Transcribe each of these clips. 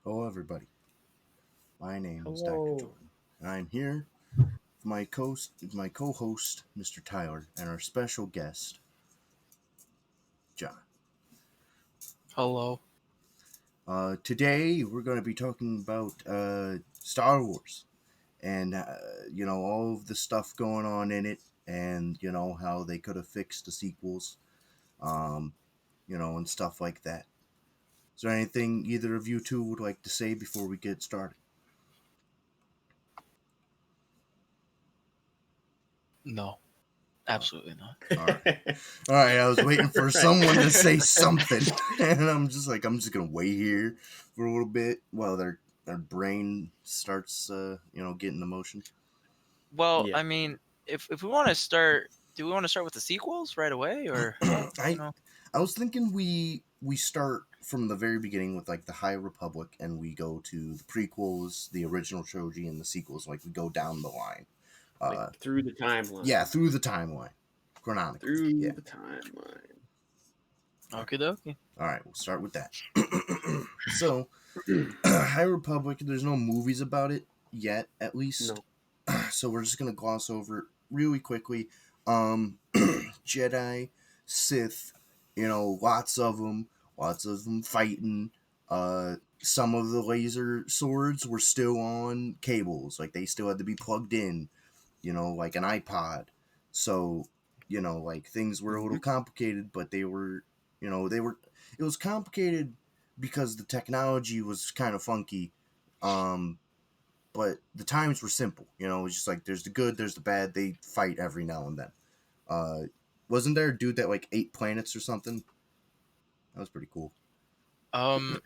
Hello, everybody. My name is Dr. Hello. Jordan, and I'm here with my co-host, Mr. Tyler, and our special guest, John. Hello. Today, we're going to be talking about Star Wars and, all of the stuff going on in it, and, how they could have fixed the sequels, um, and stuff like that. Is there anything either of you two would like to say before we get started? No, absolutely not. All right. All right, I was waiting for Right. someone to say something, and I'm just gonna wait here for a little bit while their brain starts, getting the motion. Well, Yeah. I mean, if we want to start, do we want to start with the sequels right away, or you I know? I was thinking we start from the very beginning with like the High Republic, and we go to the prequels, the original trilogy, and the sequels. Like we go down the line. Like through the timeline. Yeah, through the timeline, chronologically. Through Yeah. the timeline. Okie dokie. All right, we'll start with that. So, High Republic, there's no movies about it yet, at least. No. So we're just gonna gloss over it really quickly. Jedi, Sith, lots of them fighting. Some of the laser swords were still on cables, like they still had to be plugged in, like an iPod. So, like things were a little complicated, but they were. It was complicated because the technology was kind of funky. But the times were simple. It was just like there's the good, there's the bad. They fight every now and then. Uh, wasn't there a dude that like ate planets or something? That was pretty cool. The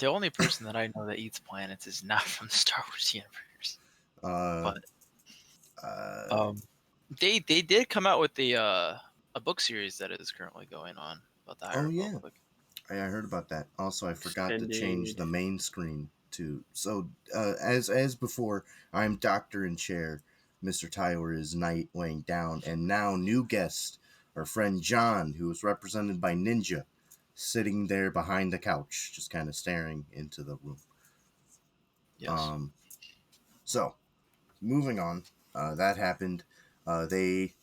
only person that I know that eats planets is not from the Star Wars universe, Uh, but uh, they did come out with the a book series that is currently going on about the High oh yeah, Republic. I heard about that. Also, I forgot to change Extended. the main screen to so as before. I'm Doctor in Chair. Mr. Tyler is Knight laying down, and now new guest, our friend John, who is represented by Ninja, sitting there behind the couch, just kind of staring into the room. Yes. So moving on, that happened. They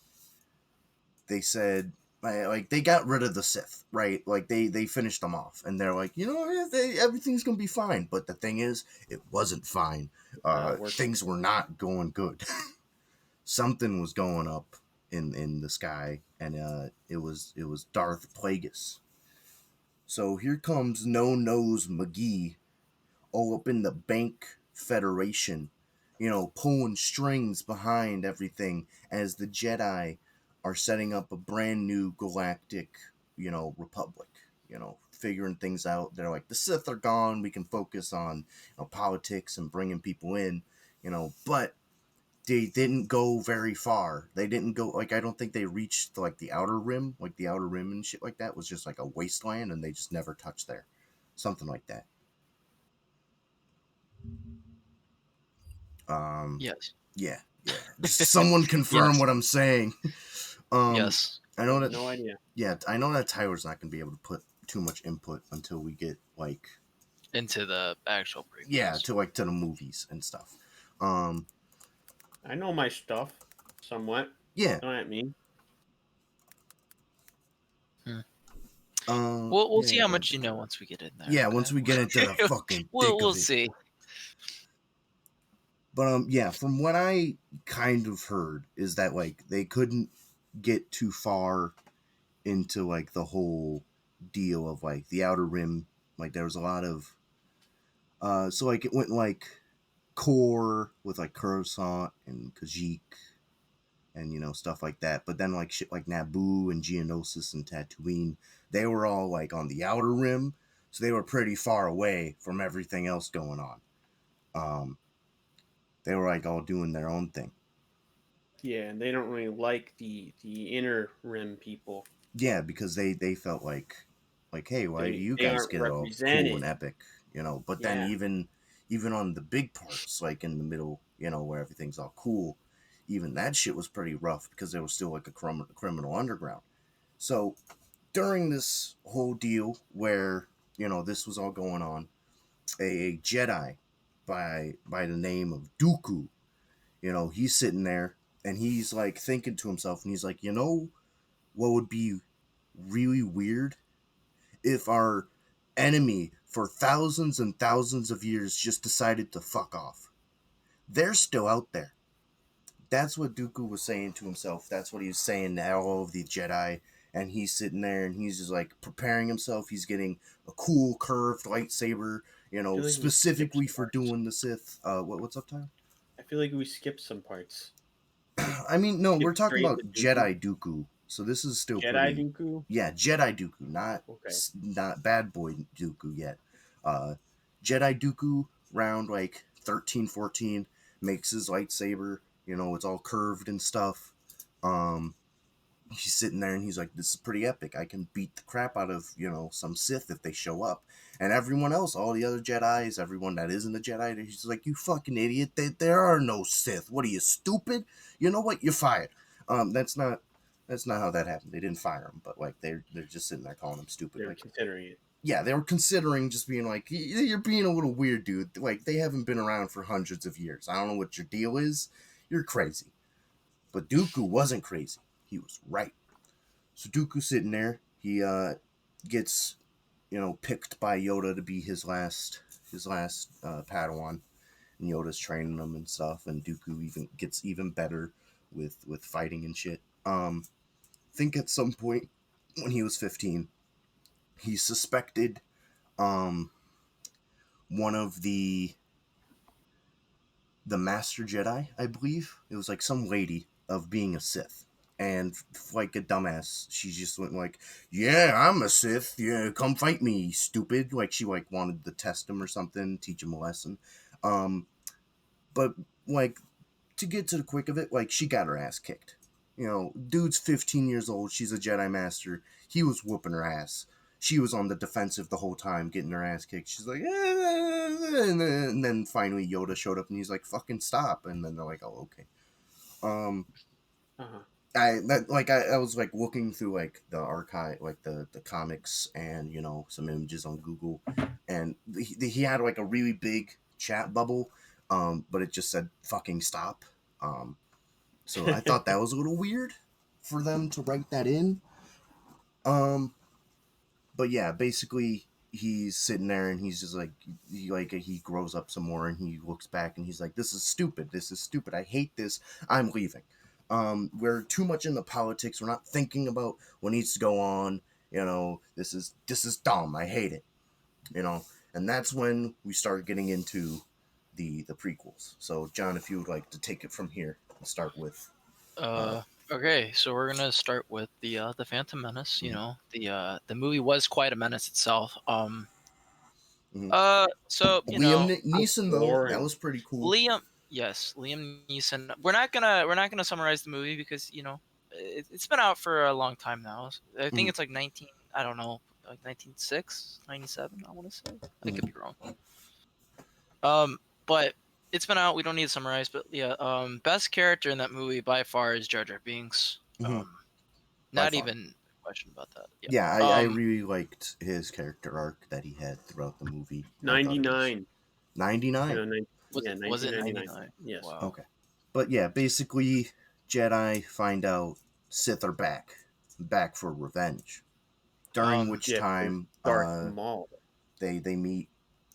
said like they got rid of the Sith, right? Like they finished them off, and they're like, everything's gonna be fine. But the thing is, it wasn't fine. Not working. Things were not going good. Something was going up in the sky, and it was Darth Plagueis. So here comes No Nose McGee, all up in the Bank Federation, pulling strings behind everything as the Jedi are setting up a brand new galactic, republic, figuring things out. They're like, the Sith are gone. We can focus on, politics and bringing people in, but they didn't go very far. They didn't go, like, I don't think they reached, like, the Outer Rim. Like, the Outer Rim and shit like that was just, like, a wasteland, and they just never touched there. Something like that. Yes. Yeah. Someone confirm Yes. what I'm saying. Yes. I know that. No idea. Yeah, I know that Tyler's not gonna be able to put too much input until we get like Into the actual prequels. to the movies and stuff. I know my stuff somewhat. Yeah. Don't at me. We'll see how go much ahead. you know once we get in there. Yeah, okay? once we get into the fucking we'll of it. see. But from what I kind of heard is that like they couldn't get too far into like the whole deal of like the Outer Rim. Like there was a lot of so like it went like core with like Coruscant and Kashyyyk and stuff like that. But then like shit like Naboo and Geonosis and Tatooine, they were all like on the Outer Rim, so they were pretty far away from everything else going on. They were like all doing their own thing. Yeah, and they don't really like the inner rim people. Yeah, because they felt like hey, why do you They guys aren't get it all represented. cool and epic, But then Yeah. even on the big parts, like in the middle, where everything's all cool, even that shit was pretty rough because there was still like a criminal underground. So during this whole deal where this was all going on, a Jedi by the name of Dooku, he's sitting there and he's like thinking to himself, and he's like, what would be really weird if our enemy for thousands and thousands of years just decided to fuck off. They're still out there. That's what Dooku was saying to himself. That's what he was saying to all of the Jedi. And he's sitting there and he's just like preparing himself. He's getting a cool curved lightsaber, feel like we specifically skipped for parts. doing the Sith. What's up, Tyler? I feel like we skipped some parts. I mean, no, Skip we're talking straight about to Dooku? Jedi Dooku. So this is still Jedi pretty. Dooku? Yeah, Jedi Dooku, Okay. not Bad Boy Dooku yet. Jedi Dooku, round like 13, 14, makes his lightsaber. It's all curved and stuff. He's sitting there and he's like, this is pretty epic. I can beat the crap out of, some Sith if they show up. And everyone else, all the other Jedis, everyone that isn't a Jedi, he's like, you fucking idiot. There are no Sith. What are you, stupid? You know what? You're fired. That's not how that happened. They didn't fire him, but like they're just sitting there calling him stupid. They're Like, considering it. yeah, they were considering just being like, you're being a little weird, dude. Like, they haven't been around for hundreds of years. I don't know what your deal is. You're crazy. But Dooku wasn't crazy. He was right. So Dooku's sitting there. He gets, picked by Yoda to be his last Padawan. And Yoda's training him and stuff. And Dooku even gets even better with fighting and shit. I think at some point when he was 15, he suspected one of the Master Jedi, I believe. It was like some lady, of being a Sith. And like a dumbass, she just went like, yeah, I'm a Sith. Yeah, come fight me, stupid. Like she like wanted to test him or something, teach him a lesson. But like to get to the quick of it, like she got her ass kicked. Dude's 15 years old. She's a Jedi Master. He was whooping her ass. She was on the defensive the whole time, getting her ass kicked. She's like, and then finally Yoda showed up and he's like, fucking stop. And then they're like, oh, okay. I was like looking through like the archive, like the comics and some images on Google, and he had like a really big chat bubble, but it just said fucking stop. So I thought that was a little weird for them to write that in. But yeah, basically he's sitting there and he's just like he grows up some more and he looks back and he's like, this is stupid. I hate this. I'm leaving. We're too much in the politics. We're not thinking about what needs to go on. This is dumb. I hate it. And that's when we start getting into the prequels. So John, if you would like to take it from here and start with. Okay, so we're gonna start with the Phantom Menace. The movie was quite a menace itself. So Liam Neeson though, that was pretty cool. Liam Neeson. We're not gonna summarize the movie because it's been out for a long time now. I think it's like 19. I don't know, like 1996, 97. I want to say. I could be wrong. But it's been out. We don't need to summarize. But yeah, best character in that movie by far is Jar Jar Binks. Not even a question about that. Yeah, I really liked his character arc that he had throughout the movie. 99. 99? Was it 99? Yes. Wow. Okay. But yeah, basically, Jedi find out Sith are back for revenge. During which time Darth Maul. They meet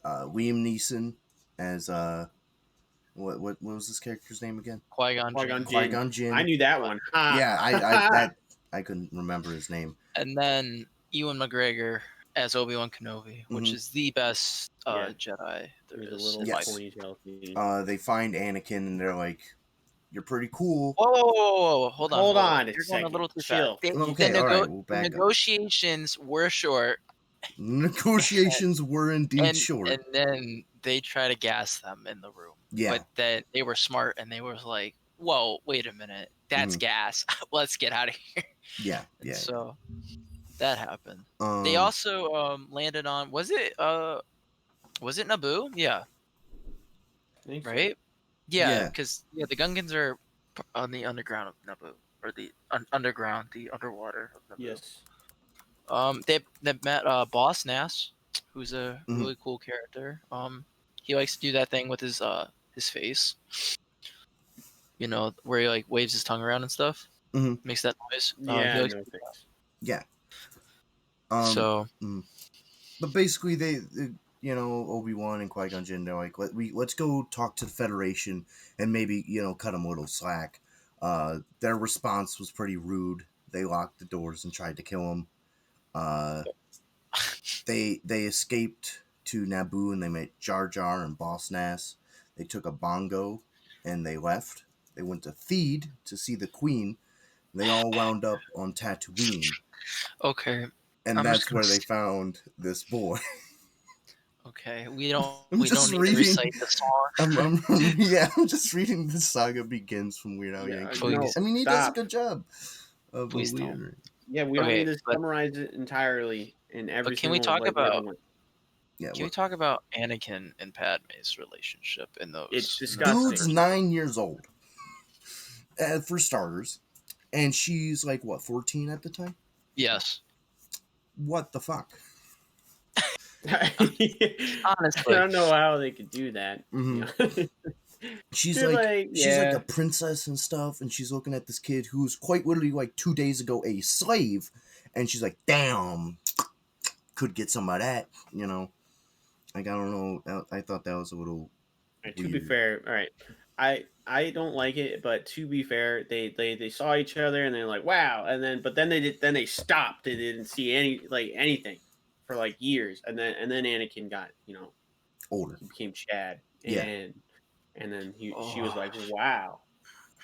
Liam Neeson as what was this character's name again? Qui-Gon Jinn. I knew that one. Yeah, I couldn't remember his name. And then Ewan McGregor as Obi-Wan Kenobi, which is the best Jedi there is. They find Anakin and they're like, "You're pretty cool." Whoa! Hold on. You're going a little too fast. Okay, all right. We'll back negotiations were short. Negotiations were indeed short. And then they try to gas them in the room. Yeah. But then they were smart and they were like, whoa, wait a minute. That's gas. Let's get out of here. Yeah. So that happened. They also landed on, was it Naboo? Yeah. Right? So. Yeah, because the Gungans are on the underground of Naboo. Or the underground, the underwater of Naboo. Yes. They met Boss Nass, who's a Mhm. really cool character. He likes to do that thing with his face. You know, where he like waves his tongue around and stuff. Mhm. Makes that noise. He Yeah, likes no to do that. thanks. Yeah. So Mm. But basically, you know, Obi-Wan and Qui-Gon Jinn, they're like, let's go talk to the Federation and maybe, you know, cut them a little slack. Their response was pretty rude. They locked the doors and tried to kill him. They escaped to Naboo and they met Jar Jar and Boss Nass. They took a bongo and they left. They went to Theed to see the Queen. They all wound up on Tatooine, okay, and I'm just that's gonna. where they found this boy. Okay, we don't I'm we don't just need to reading. recite the song. I'm just reading the saga begins from Weird Al Yeah, Yankovic. Please. I mean, he does a stop. good job of Please Weird. don't. Yeah, we don't Okay, need to but summarize it entirely in every can we single talk like word I about want. Yeah, can we what? talk about Anakin and Padme's relationship in It's those? disgusting. Dude's 9 years old, for starters, and she's like what, 14 at the time? Yes, What the fuck? I honestly. don't know how they could do that. Mhm. Yeah. She's They're like, she's like yeah. a princess and stuff, and she's looking at this kid who's quite literally like 2 days ago a slave, and she's like, damn, could get some of that, you know. Like, I don't know. I thought that was a little To be weird. fair, all right. I don't like it, but to be fair, they saw each other and they're like, wow, and then they stopped. They didn't see anything for like years, and then Anakin got Older. he became Chad, Yeah. and then she was Oh, like, wow.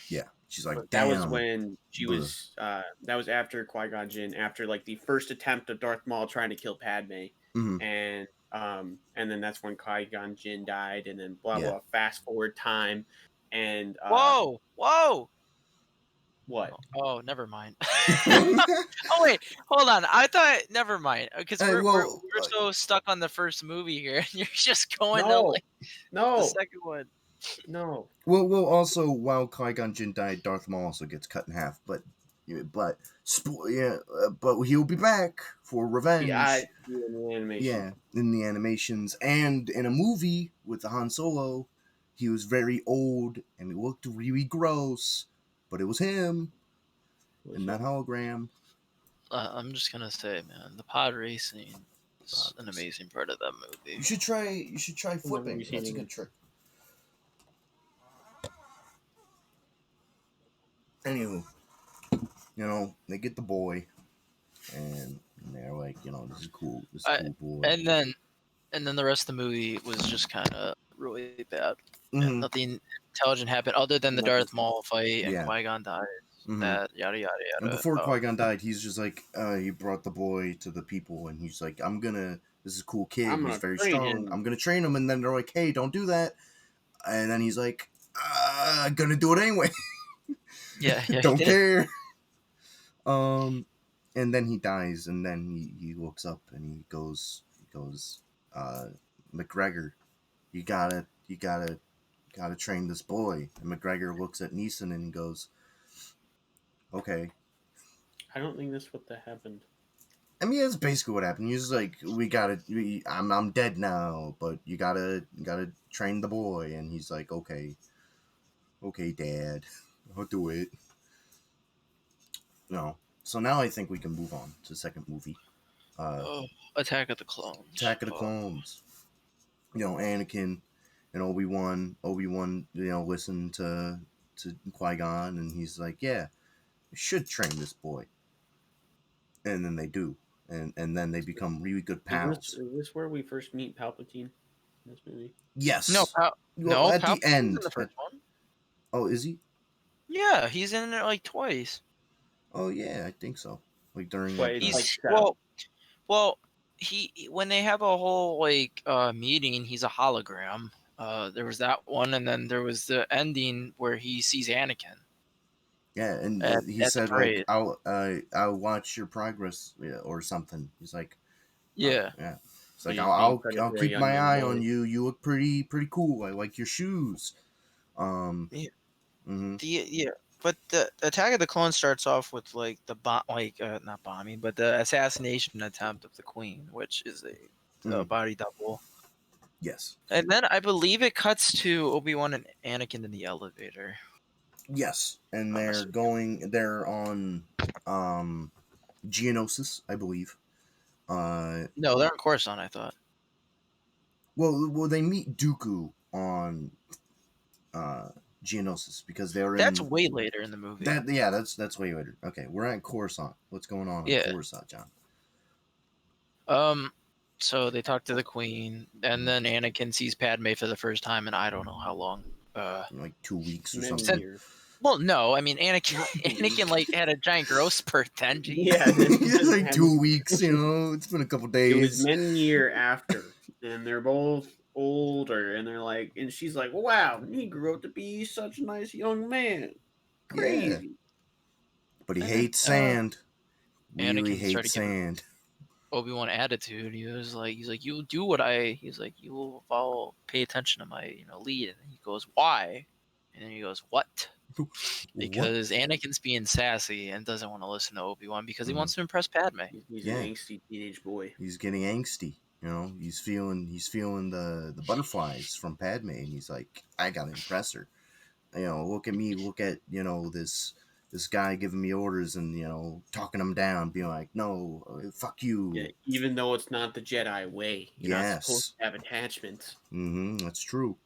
Yeah. She's like, But that was damn. when she Bruh. was that was after Qui-Gon Jinn, after like the first attempt of Darth Maul trying to kill Padme, Mhm. and then that's when Qui-Gon Jinn died, and then blah Yeah. blah. Fast forward time, and whoa! what? Oh, never mind. Oh wait, hold on. I thought never mind because Hey, we're well, so stuck on the first movie here, and you're just going to No, like the no, second one. no. well, also, while Qui-Gon Jinn died, Darth Maul also gets cut in half, but he'll be back for revenge. Yeah, in the animation. Yeah, in the animations and in a movie with Han Solo, he was very old and he looked really gross, but it was him and that hologram. I'm just gonna say, man, the pod racing is an amazing part of that movie. You should try flipping. seen That's a it. good trick. Anywho, you know, they get the boy and they're like, you know, this is cool. This is cool boy. And then the rest of the movie was just kind of really bad. Mhm. And nothing intelligent happened other than the Darth Maul fight and Yeah. Qui-Gon died. Mhm. That yada yada yada. And before Qui-Gon died, he's just like, he brought the boy to the people, and he's like, this is a cool kid, I'm he's gonna very train strong, him. I'm gonna train him, and then they're like, hey, don't do that, and then he's like, I'm gonna do it anyway. yeah, Don't care. And then he dies, and then he looks up, and he goes, McGregor, you gotta train this boy, and McGregor looks at Neeson, and he goes, okay. I don't think that's what that happened. I mean, that's basically what happened. He's like, I'm dead now, but you gotta train the boy, and he's like, okay, Dad, I'll do it. No, so now I think we can move on to the second movie, Attack of the Clones. Attack of the Clones. You know, Anakin and Obi-Wan, you know, listen to Qui-Gon, and he's like, yeah, you should train this boy, and then they do. And then they become really good pals. Is this where we first meet Palpatine in this movie? Yes. No, Well, at Palpatine's the end. in the first one. Oh, is he? Yeah, he's in it like twice. Oh yeah, I think so. Like during Wait, like, he's well, he when they have a whole like meeting, he's a hologram. There was that one, and then there was the ending where he sees Anakin. yeah, and he at said the like parade. I'll watch your progress, or something. He's like, Yeah. yeah. It's like He's I'll being predatory keep on my young eye boys. on you. You look pretty cool. I like your shoes. Yeah. Mm-hmm. But the Attack of the Clones starts off with like the not bombing, but the assassination attempt of the Queen, which is a Mm. body double. Yes. And then I believe it cuts to Obi-Wan and Anakin in the elevator. Yes. And I'm they're on Geonosis, I believe. No, they're on Coruscant, I thought. Well, they meet Dooku on Geonosis because they're That's in way later in the movie. that. Yeah, that's way later. Okay, we're at Coruscant. What's going on in Yeah. Coruscant, John? So they talk to the Queen, and then Anakin sees Padme for the first time in I don't know how long. Like 2 weeks or Many something. years. Well, no, I mean Anakin like had a giant growth spurt then. Geez. Yeah, this It's just like happened. 2 weeks. You know, it's been a couple It was days. many year after, and they're both older, and they're like, and she's like, "Wow, he grew up to be such a nice young man, crazy." But he And hates then, sand. Really Anakin started hates giving sand. Obi-Wan attitude. He's like, you will do he's like, you will pay attention to my, lead. And he goes, why? And then he goes, what? Because Anakin's being sassy and doesn't want to listen to Obi-Wan because he wants to impress Padme. He's Yeah. an angsty teenage boy. He's getting angsty. You know, he's feeling the butterflies from Padme, and he's like, I gotta impress her. You know, look at me, look at this guy giving me orders and talking him down, being like, no, fuck you. Yeah, even though it's not the Jedi way, you're not supposed to have attachments. That's true.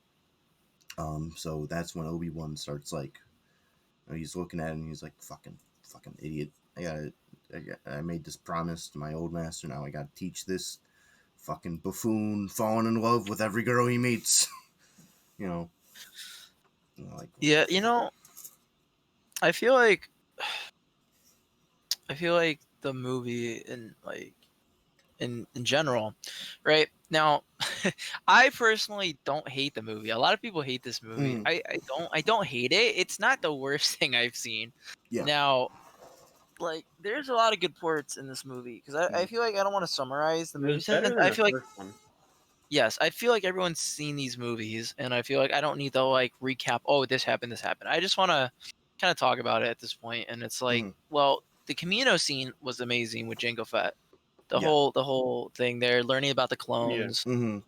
So that's when Obi-Wan starts like, he's looking at him, and he's like, fucking idiot. I made this promise to my old master. Now I gotta teach this fucking buffoon falling in love with every girl he meets. Like, Yeah, I feel like the movie in general, right? Now, I personally don't hate the movie. A lot of people hate this movie. I don't hate it. It's not the worst thing I've seen. Yeah. Now, like, there's a lot of good parts in this movie because I feel like I don't want to summarize the It movie. was better than I the feel like first one. yes, I feel like everyone's seen these movies, and I feel like I don't need to like recap. Oh, this happened. I just want to kind of talk about it at this point, and it's like, well, the Camino scene was amazing with Jango Fett. The whole thing there, learning about the clones. Mm-hmm.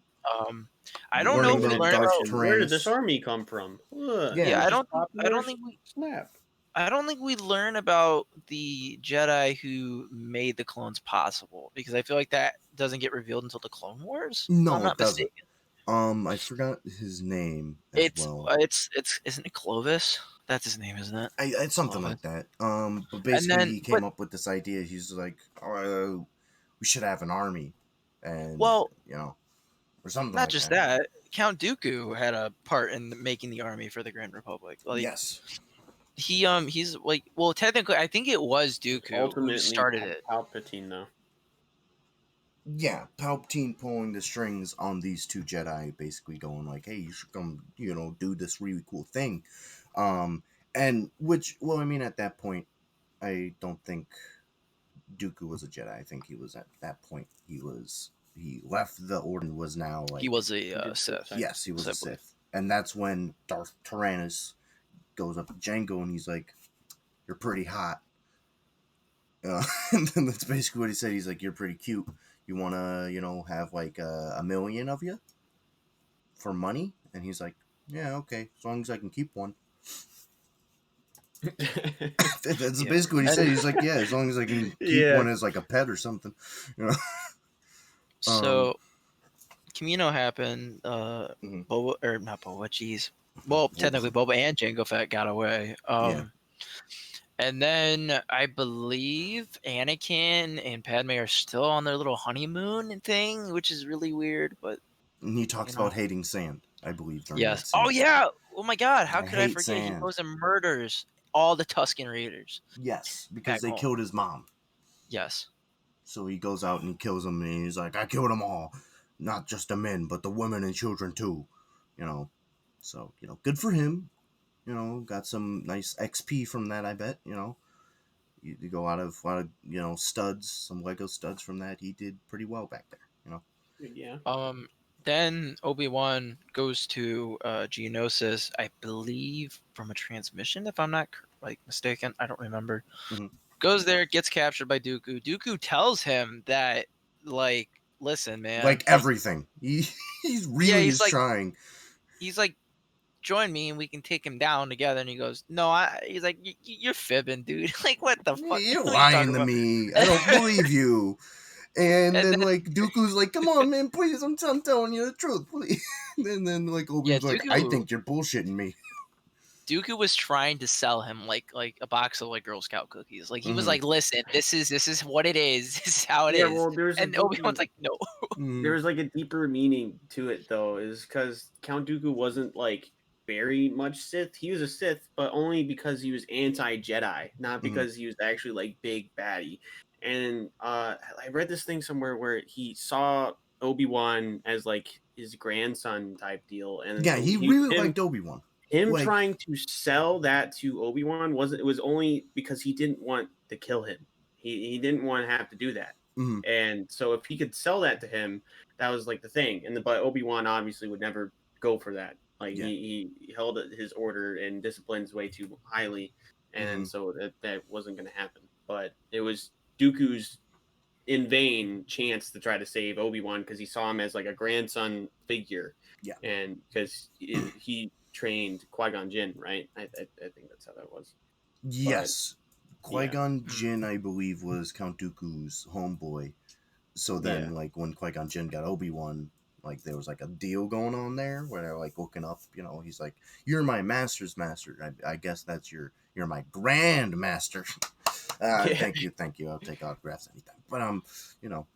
I don't know if we learned about. Where did this army come from? Ugh, Yeah, I don't popular think we. snap. I don't think we learn about the Jedi who made the clones possible because I feel like that doesn't get revealed until the Clone Wars. No, if I'm not it doesn't. mistaken. I forgot his name. It's isn't it Clovis? That's his name, isn't it? It's something Clovis. like that. But basically he came up with this idea. He's like, we should have an army, and or something. Not like just that. Count Dooku had a part in making the army for the Grand Republic. Like, yes. He's like, well, technically, I think it was Dooku who started it. Palpatine, though. Yeah, Palpatine pulling the strings on these two Jedi, basically going like, "Hey, you should come, do this really cool thing." And I mean, at that point, I don't think Dooku was a Jedi. I think he was at that point. He left the Order and was now like he was a Sith. Yes, he was a Sith, and that's when Darth Tyrannus goes up to Jango and he's like, "You're pretty hot." And then that's basically what he said. He's like, "You're pretty cute. You want to, have like a million of you for money?" And he's like, "Yeah, okay, as long as I can keep one." That's basically what he said. He's like, "Yeah, as long as I can keep one as like a pet or something." So, Camino happened. Boba, or not Boba? Jeez. Well, technically, Boba and Jango Fett got away. And then I believe Anakin and Padme are still on their little honeymoon thing, which is really weird. But and he talks about hating sand, I believe. Yes. Oh yeah. Oh my God. How could I forget? Sand. He goes and murders all the Tusken Raiders. Yes, because they killed his mom. Yes. So he goes out and he kills them, and he's like, "I killed them all, not just the men, but the women and children too." So good for him. Got some nice XP from that, I bet. You go out of a lot of studs, some Lego studs from that. He did pretty well back there. Yeah. Then Obi-Wan goes to Geonosis, I believe, from a transmission, if I'm not mistaken. I don't remember. Mm-hmm. Goes there, gets captured by Dooku. Dooku tells him that listen, man. Like everything. He's really he's is like- trying. He's like, join me and we can take him down together. And he goes, no, he's like, you're fibbing, dude. Like, what the fuck? You're What are you lying talking to about?" me. I don't believe you. And And then then- like Dooku's like, come on, man, please, I'm telling you the truth, please. And then like Obi-Wan's like, I Dooku- think you're bullshitting me. Dooku was trying to sell him like a box of like Girl Scout cookies. Like he was Mhm. like, listen, this is what it is. This is how it is. Yeah, well, there's a And Obi-Wan's deeper- like, no. Mm. There was like a deeper meaning to it though, is because Count Dooku wasn't like very much Sith. He was a Sith, but only because he was anti-Jedi, not because he was actually like big baddie. And I read this thing somewhere where he saw Obi-Wan as like his grandson type deal, and Yeah, so he really liked Obi-Wan. him like- trying to sell that to Obi-Wan it was only because he didn't want to kill him. He didn't want to have to do that. Mhm. And so if he could sell that to him, that was like the thing. But Obi-Wan obviously would never go for that. Like Yeah. he held his order and disciplines way too highly, and so that wasn't going to happen. But it was Dooku's in vain chance to try to save Obi-Wan because he saw him as like a grandson figure. Yeah. And because he trained Qui-Gon Jinn, right? I think that's how that was. Yes. Qui-Gon Hmm. Jinn, I believe, was Count Dooku's homeboy. So then, Yeah. like, when Qui-Gon Jinn got Obi-Wan, like, there was, like, a deal going on there where they're, like, looking up, you know, he's like, you're my master's master. I guess that's you're my grand master. Yeah. Thank you. I'll take autographs anytime. But, you know,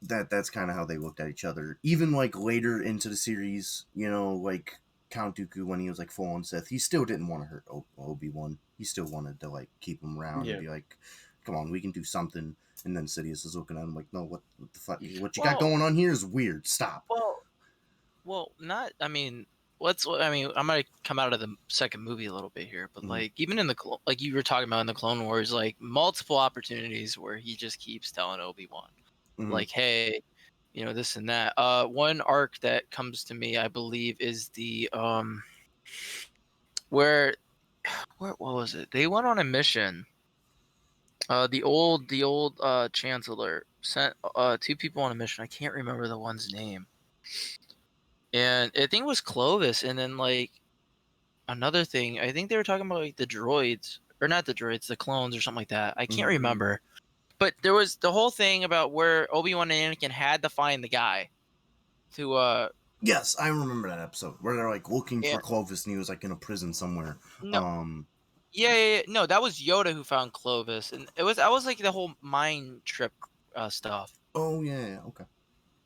that's kind of how they looked at each other. Even, like, later into the series, you know, like, Count Dooku, when he was, like, full on Sith, he still didn't want to hurt Obi-Wan. He still wanted to, like, keep him around Yeah. and be like, come on, we can do something. And then Sidious is looking at him like, no, what the fuck? What you got Well- going on here is weird. Stop. Well, not. I mean, I'm gonna come out of the second movie a little bit here, but Mhm. like even in the like you were talking about in the Clone Wars, like multiple opportunities where he just keeps telling Obi-Wan, Mhm. like, hey, you know, this and that. One arc that comes to me, I believe, is the where what was it? They went on a mission. The old Chancellor sent two people on a mission. I can't remember the one's name. And I think it was Clovis, and then like another thing, I think they were talking about like the droids, or not the droids, the clones or something like that. I can't Mhm. remember. But there was the whole thing about where Obi-Wan and Anakin had to find the guy to Yes, I remember that episode where they're like looking Yeah. for Clovis and he was like in a prison somewhere. no yeah. No, that was Yoda who found Clovis, and that was like the whole mind trip stuff. Oh yeah, okay.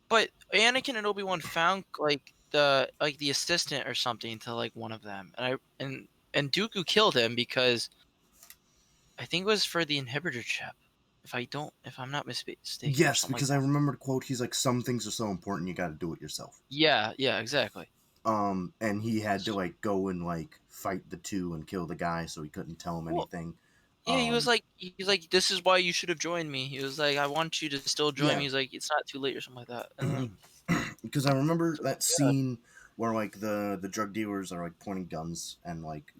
But Anakin and Obi-Wan found like the assistant or something to like one of them, and Dooku killed him because I think it was for the inhibitor chip. If I'm not mistaken. or Yes, something because like I remember the quote. He's like, "Some things are so important, you got to do it yourself." yeah, exactly. And he had to like go and like fight the two and kill the guy, so he couldn't tell him Well, anything. Yeah, he was Um, like, this is why you should have joined me. He was like, I want you to still join Yeah. me. He's like, it's not too late or something like that. And like, because I remember that scene where like the drug dealers are like pointing guns and like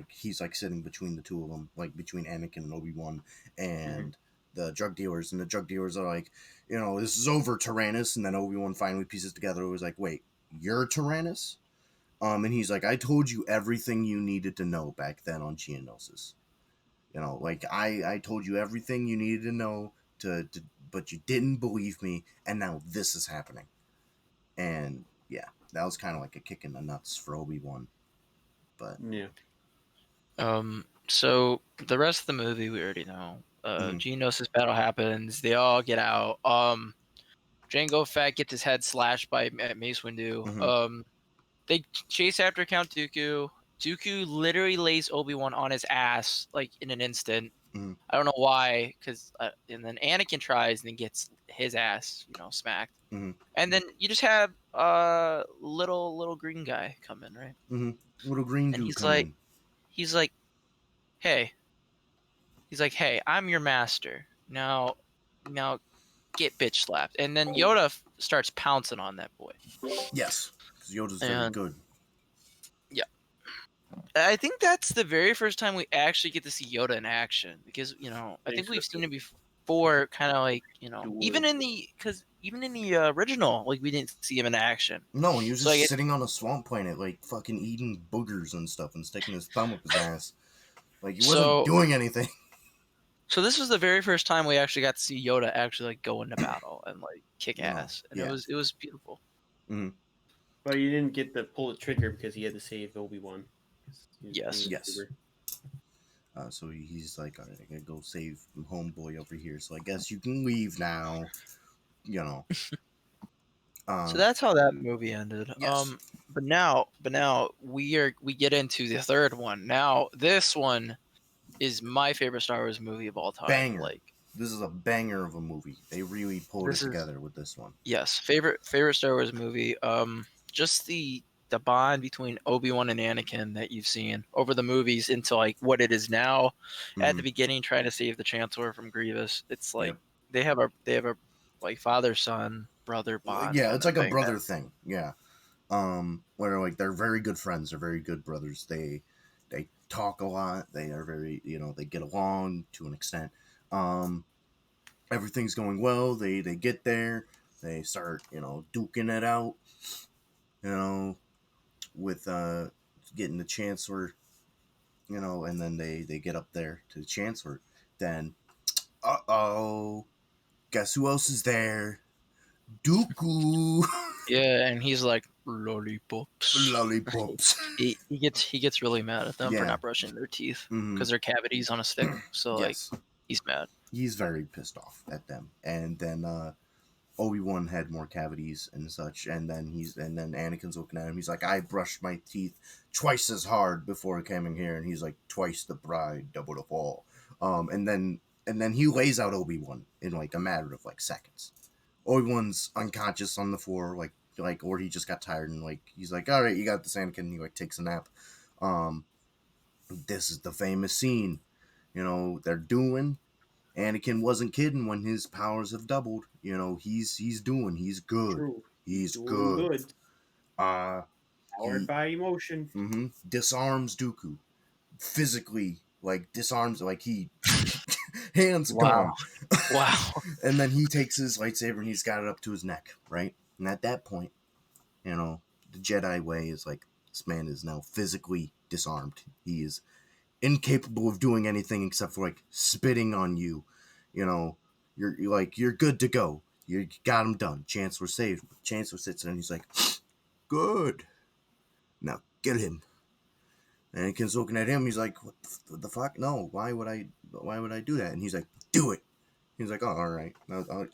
he's like sitting between the two of them, like between Anakin and Obi-Wan and the drug dealers, and the drug dealers are like, you know, this is over, Tyrannus. And then Obi-Wan finally pieces together. It was like, wait, you're Tyrannus? And he's like, I told you everything you needed to know back then on Geonosis. You know, like I told you everything you needed to know but you didn't believe me, and now this is happening. And yeah, that was kind of like a kick in the nuts for Obi-Wan. But Yeah. so the rest of the movie we already know. Mhm. Geonosis battle happens. They all get out. Jango Fett gets his head slashed by Mace Windu. Mhm. They chase after Count Dooku. Dooku literally lays Obi-Wan on his ass like in an instant. Mhm. I don't know why, because and then Anakin tries and then gets his ass, smacked. Mhm. And then you just have little green guy come in, right? little green And dude he's come like- in. He's like, hey. He's like, hey, I'm your master. Now get bitch slapped. And then Yoda starts pouncing on that boy. Yes, because Yoda's very And- good. I think that's the very first time we actually get to see Yoda in action because I Thanks think for we've the seen him before. for kind of like Do even it. in the original, like we didn't see him in action. No, he was So, just like, sitting on a swamp planet, like fucking eating boogers and stuff, and sticking his thumb up his ass. Like he wasn't So- doing anything. So this was the very first time we actually got to see Yoda actually like go into battle and like kick No, ass, and yeah. it was beautiful. But you didn't get to pull the trigger because he had to save Obi-Wan. Yes. Yes. So he's like, all right, I gotta go save homeboy over here. So I guess you can leave now. You know. So that's how that movie ended. Yes. But now we get into the third one. Now this one is my favorite Star Wars movie of all time. Banger. Like, this is a banger of a movie. They really pulled it This is- together with this one. yes, favorite Star Wars movie. Just the bond between Obi-Wan and Anakin that you've seen over the movies into like what it is now. At the Mhm. beginning, trying to save the Chancellor from Grievous. It's like Yep. they have a like father son brother bond. Yeah, kind it's of like a thing. brother thing. Yeah. Where like they're very good friends. They're very good brothers. They talk a lot. They are very, they get along to an extent. Everything's going well. They get there. They start, duking it out. With getting the Chancellor, and then they get up there to the Chancellor. Then, guess who else is there? Dooku. Yeah, and he's like lollipops. Lollipops. He gets really mad at them for Yeah. not brushing their teeth Mhm. because they're cavities on a stick. So Yes. like he's mad. He's very pissed off at them. And then Obi-Wan had more cavities and such, and then Anakin's looking at him. He's like, I brushed my teeth twice as hard before coming here, and he's like, twice the bride, double the fall. And then he lays out Obi-Wan in like a matter of like seconds. Obi-Wan's unconscious on the floor, like or he just got tired, and like he's like, all right, you got this, Anakin. And he like takes a nap. This is the famous scene. They're doing. Anakin wasn't kidding when his powers have doubled. He's good. True. He's Doing good. Powered by emotion. Disarms Dooku. Physically, like, disarms, like, he... hands Wow. gone. Wow. And then he takes his lightsaber and he's got it up to his neck, right? And at that point, the Jedi way is like, this man is now physically disarmed. He is incapable of doing anything except for like spitting on you. You're good to go. You got him done. Chancellor saved. Chancellor sits there and he's like, good. Now get him. And Anakin's looking at him. He's like, what the fuck? No. Why would I do that? And he's like, do it. He's like, oh, all right.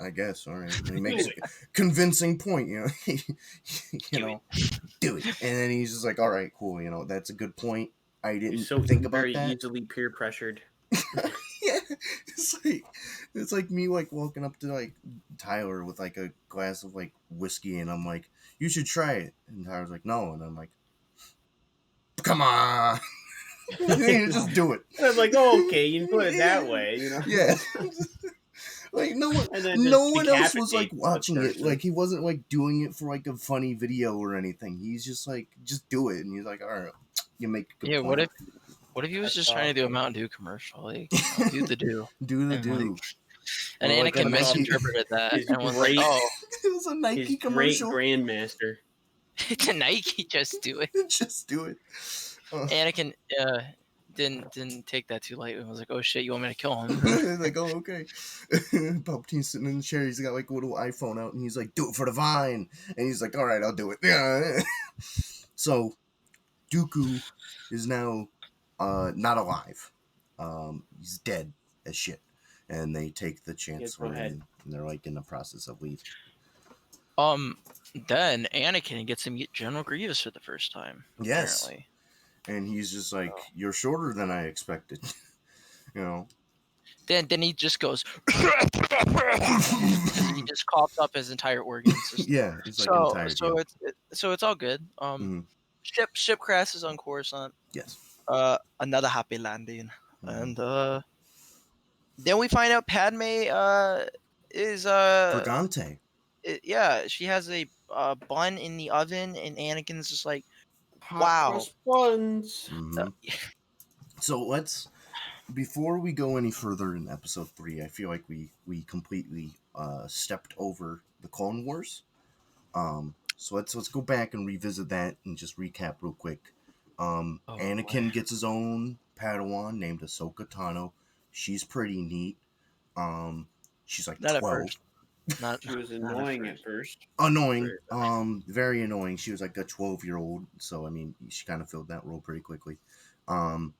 I guess. All right. And he makes a convincing point, do it. And then he's just like, all right, cool. That's a good point. I didn't He's so think about very that. easily peer pressured. Yeah, it's like me like walking up to like Tyler with like a glass of like whiskey, and I'm like, you should try it. And Tyler's like, no, and I'm like, come on. Just do it. I was like, oh, okay, you can put it that way, Yeah. Like no one, And then no just one else was like decapitate the watching it. person. Like he wasn't like doing it for like a funny video or anything. He's just like, just do it, and he's like, all right, you make a good Yeah, point. what if he was just trying to do a Mountain Dew commercial? Like, do the do. Do the And, do. And Or like Anakin a Nike- misinterpreted that His and was like, great- oh, It was a Nike His great commercial. grandmaster. it's a Nike, just do it. Just do it. Anakin didn't take that too lightly. I was like, oh shit, you want me to kill him? Like, oh, okay. Palpatine's sitting in the chair. He's got like a little iPhone out, and he's like, do it for the vine. And he's like, all right, I'll do it. Yeah. So, Dooku is now not alive. He's dead as shit. And they take the Chancellor in, and they're like in the process of leaving. Then Anakin gets to meet General Grievous for the first time. Yes. Apparently. And he's just like, you're shorter than I expected. Then he just goes. He just coughs up his entire organ system. Yeah. It's like entire deal. It's all good. Mhm. Ship crashes on Coruscant. Yes. Another happy landing, Mhm. and then we find out Padme is Brigante. yeah, she has a bun in the oven, and Anakin's just like, Hot wow. cross buns. Mhm. So let's before we go any further in episode 3, I feel like we completely stepped over the Clone Wars. So let's go back and revisit that and just recap real quick. Oh boy. Anakin gets his own Padawan named Ahsoka Tano. She's pretty neat. Um, she's like Not at 12. first. Not. She was Not annoying at first. Annoying. Very annoying. She was like a 12-year-old, so I mean, she kind of filled that role pretty quickly. Um,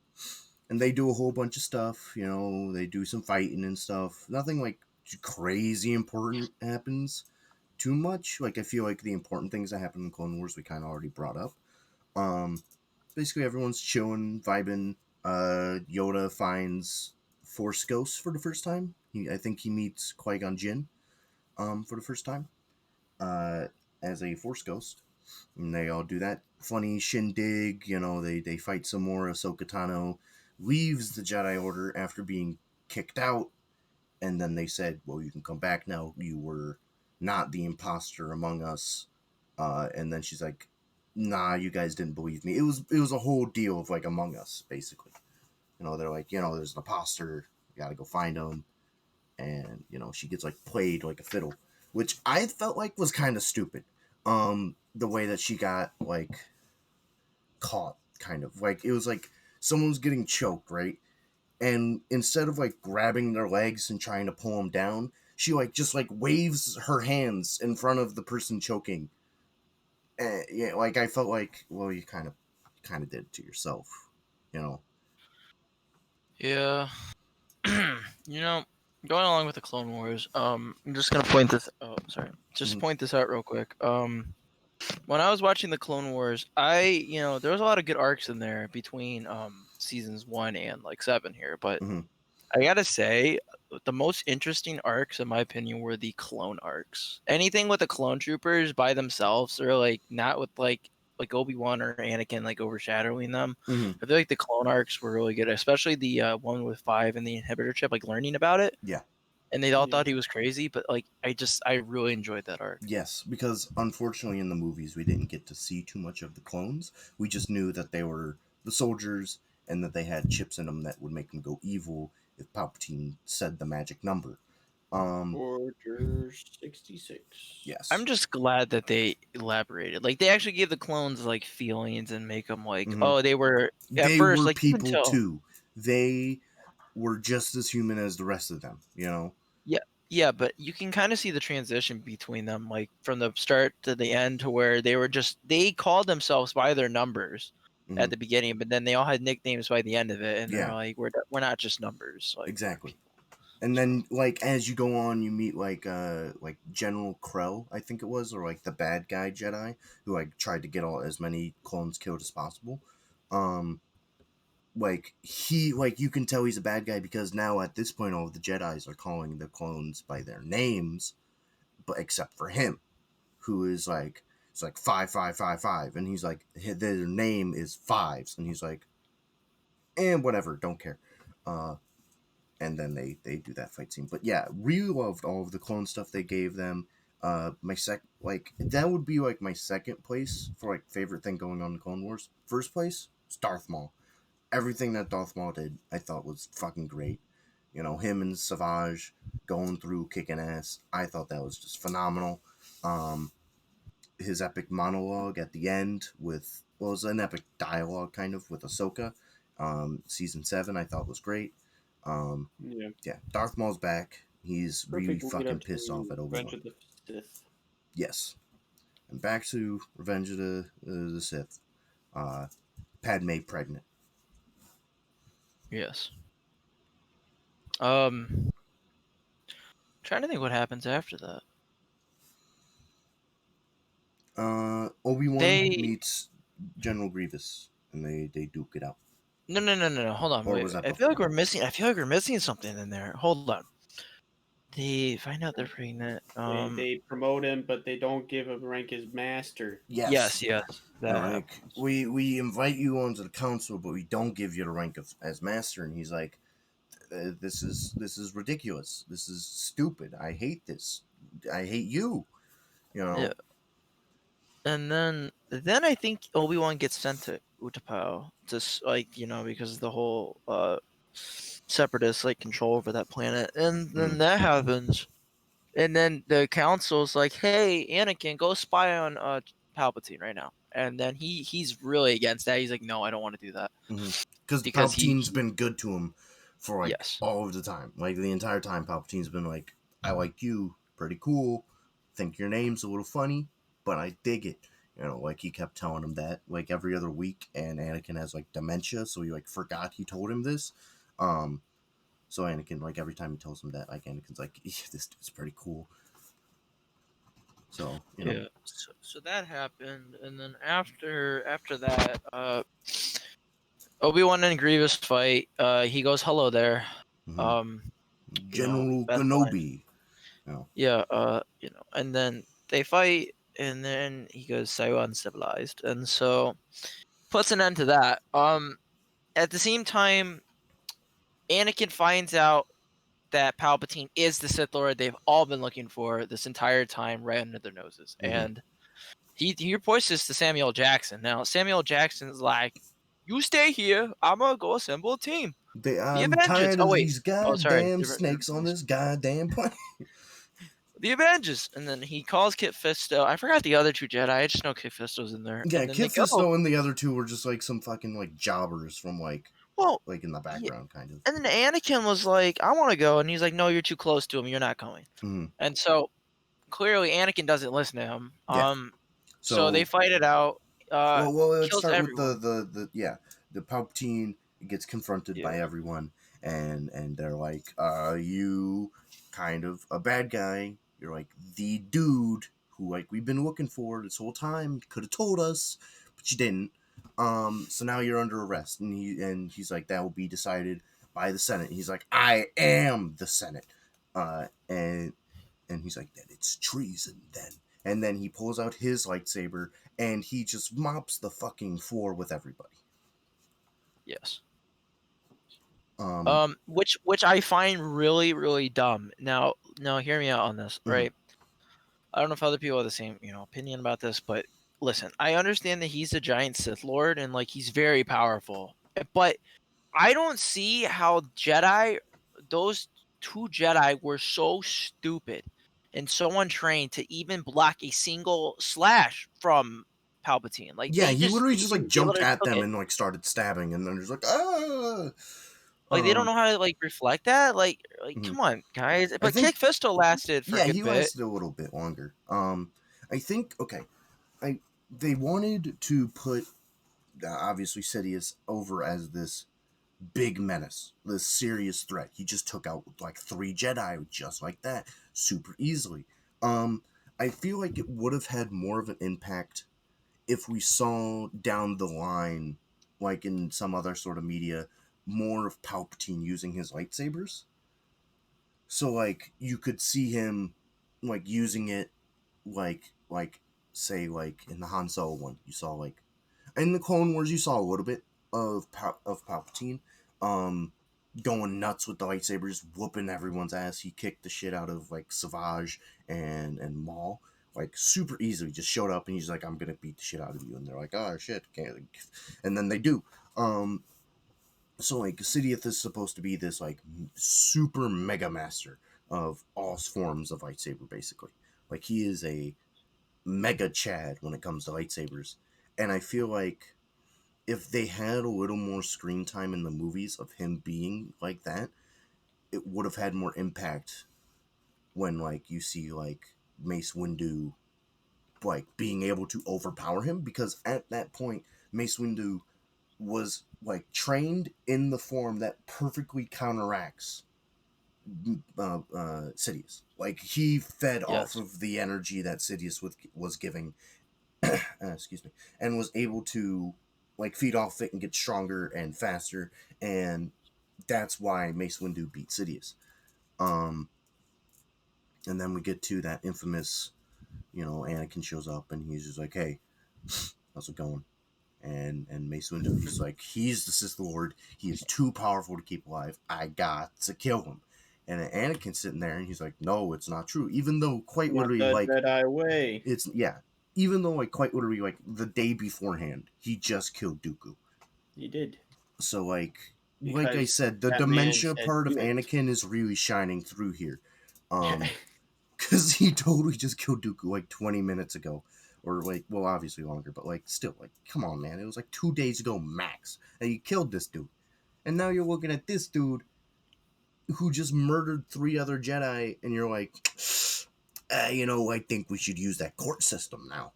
and they do a whole bunch of stuff. You know, they do some fighting and stuff. Nothing like crazy important happens too much. Like I feel like the important things that happen in Clone Wars we kind of already brought up. Um, Basically everyone's chilling, vibing. Yoda finds Force Ghosts for the first time. I think he meets Qui Gon Jinn for the first time uh, as a Force Ghost. And they all do that funny shindig. You know, they fight some more. Ahsoka Tano leaves the Jedi Order after being kicked out, and then they said, "Well, you can come back now. You were not the imposter among us." And then she's like, "Nah, you guys didn't believe me." It was a whole deal of like Among Us, basically. You know, they're like, there's an imposter. You got to go find him, and she gets like played like a fiddle, which I felt like was kind of stupid. The way that she got like caught, kind of like it was like someone was getting choked, right? And instead of like grabbing their legs and trying to pull them down, she like just like waves her hands in front of the person choking. And yeah, like I felt like, well, you kind of did it to yourself, you know. Yeah. You know, going along with the Clone Wars, I'm just gonna point this. Oh, sorry. Just Mhm. point this out real quick. When I was watching the Clone Wars, there was a lot of good arcs in there between seasons 1 and like 7 here, but Mm-hmm. I gotta say, the most interesting arcs, in my opinion, were the clone arcs. Anything with the clone troopers by themselves, or like not with like Obi-Wan or Anakin like overshadowing them. Mm-hmm. I feel like the clone arcs were really good, especially the one with Five and the inhibitor chip, like learning about it. Yeah. And they all Yeah. thought he was crazy, but like I really enjoyed that arc. Yes, because unfortunately in the movies we didn't get to see too much of the clones. We just knew that they were the soldiers and that they had chips in them that would make them go evil if Palpatine said the magic number. Um, Order 66. yes. I'm just glad that they elaborated. Like they actually gave the clones like feelings and make them like, Mhm. oh, they were at They first were like you can people tell. too. They were just as human as the rest of them, you know? Yeah, yeah, but you can kind of see the transition between them, like from the start to the end, to where they called themselves by their numbers Hmm. at the beginning, but then they all had nicknames by the end of it, and they're Yeah, like, we're not just numbers, like we're exactly. people. And So then like as you go on you meet like General Krell, I think it was, or like the bad guy Jedi who like tried to get all as many clones killed as possible. Um like he like you can tell he's a bad guy because now at this point all of the Jedis are calling the clones by their names, but except for him, who is like it's like 5555, and he's like their name is Fives, and he's like, and whatever, don't care. And then they do that fight scene. But yeah, really loved all of the clone stuff they gave them. My like that would be like my second place for like favorite thing going on in Clone Wars. First place is Darth Maul. Everything that Darth Maul did, I thought was fucking great. You know, him and Savage going through kicking ass. I thought that was just phenomenal. Um, his epic monologue at the end with, well, it was an epic dialogue kind of with Ahsoka. Season 7 I thought was great. Um, Yeah. yeah, Darth Maul's back. He's really Perfect lead fucking up pissed off to at Revenge Obi-Wan. of the Sith. Yes. And back to Revenge of the Sith. Uh, Padme pregnant. yes. Trying to think what happens after that. Obi-Wan They meets General Grievous, and they duke it out. no. Hold on, Or wait. was that I feel like before? we're missing. I feel like we're missing something in there. Hold on. They find out they're pregnant. They promote him, but they don't give him rank as master. Yes. Yes, They're that like, happens. we invite you onto the council, but we don't give you the rank of as master. And he's like, this is ridiculous. This is stupid. I hate this. I hate you. You Yeah, know. and then I think Obi-Wan gets sent to Utapau, just like because of the whole separatists like control over that planet, and then Mhm. that happens, and then the council's like, "Hey, Anakin, go spy on Palpatine right now," and then he's really against that. He's like, "No, I don't want to do that," Because because Palpatine's been good to him for like yes, all of the time. Like the entire time, Palpatine's been like, "I like you, pretty cool. Think your name's a little funny, but I dig it." You know, like he kept telling him that like every other week, and Anakin has like dementia, so he like forgot he told him this. Um, so Anakin, like every time he tells him that, like Anakin's like, "This dude's pretty cool." So you know, yeah. So that happened, and then after that, Obi-Wan and Grievous fight. He goes, "Hello there." mhm. Um, General best line. Kenobi. You know, Yeah, and then they fight, and then he goes, "So uncivilized," and so puts an end to that. At the same time, Anakin finds out that Palpatine is the Sith Lord they've all been looking for this entire time, right under their noses, Mhm. and he reports this to Samuel Jackson. Now Samuel Jackson's like, "You stay here. I'm gonna go assemble a team. The I'm Avengers." tired Oh of wait. these Oh, sorry. goddamn snakes on this goddamn planet. The Avengers, and then he calls Kit Fisto. I forgot the other two Jedi. I just know Kit Fisto's in there, Yeah, and then they Kit go. Fisto and the other two were just like some fucking like jobbers from Well, like in the yeah, background, kind of. and then Anakin was like, "I want to go," and he's like, "No, you're too close to him. You're not coming." Mhm. And so clearly, Anakin doesn't listen to him. Yeah. So they So, fight it out. well, let's Kills start with everyone. the Palpatine gets confronted Yeah. by everyone, and they're like, you kind of a bad guy. You're like the dude who like we've been looking for this whole time. Could have told us, but you didn't. So now you're under arrest, and he's like that will be decided by the Senate. He's like, I am the Senate, and he's like, then it's treason then. And then he pulls out his lightsaber and he just mops the fucking floor with everybody. Yes. Um, Which I find really really dumb. Now hear me out on this, mhm. right? I don't know if other people have the same opinion about this, but listen, I understand that he's a giant Sith Lord and like he's very powerful, but I don't see how those two Jedi were so stupid and so untrained to even block a single slash from Palpatine. Like Yeah, he literally just like they jumped literally at took them it. and like started stabbing, and then just like ah. Like they don't Um, know how to like reflect that. Like mhm. come on, guys. I But think Kick Fisto lasted for a yeah, good he bit. lasted a little bit longer. I think okay, I they wanted to put obviously Sidious over as this big menace, this serious threat. He just took out like 3 Jedi just like that, super easily. Um, I feel like it would have had more of an impact if we saw down the line, like in some other sort of media, more of Palpatine using his lightsabers. So like you could see him like using it like say like in the Han Solo one, you saw like in the Clone Wars, you saw a little bit of Palpatine, um, going nuts with the lightsabers, whooping everyone's ass. He kicked the shit out of like Savage and Maul, like super easily. Just showed up and he's like, "I'm gonna beat the shit out of you," and they're like, "Oh shit!" Can't. And then they do. So like Sidious is supposed to be this like super mega master of all forms of lightsaber, basically. Like he is a mega Chad when it comes to lightsabers, and I feel like if they had a little more screen time in the movies of him being like that, it would have had more impact when like you see like Mace Windu like being able to overpower him, because at that point Mace Windu was like trained in the form that perfectly counteracts Sidious. Like he fed off Yes. of the energy that Sidious was giving, excuse me, and was able to like feed off it and get stronger and faster, and that's why Mace Windu beat Sidious. Um, and then we get to that infamous, Anakin shows up and he's just like, "Hey, how's it going?" And Mace Windu, he's like, "He's the Sith Lord. He is too powerful to keep alive. I got to kill him." And then Anakin's sitting there and he's like, "No, it's not true." Even though quite Not literally, the like, Jedi way. it's yeah. Even though like quite literally like the day beforehand, he just killed Dooku. You did. So like like I because said, the that man dementia said, part of "Do it." Anakin is really shining through here. Because he totally just killed Dooku like 20 minutes ago. Or, like, well, obviously longer, but, like, still, like, come on, man. It was like 2 days ago max. And you killed this dude. And now you're looking at this dude who just murdered 3 other Jedi, and you're like, I think we should use that court system now.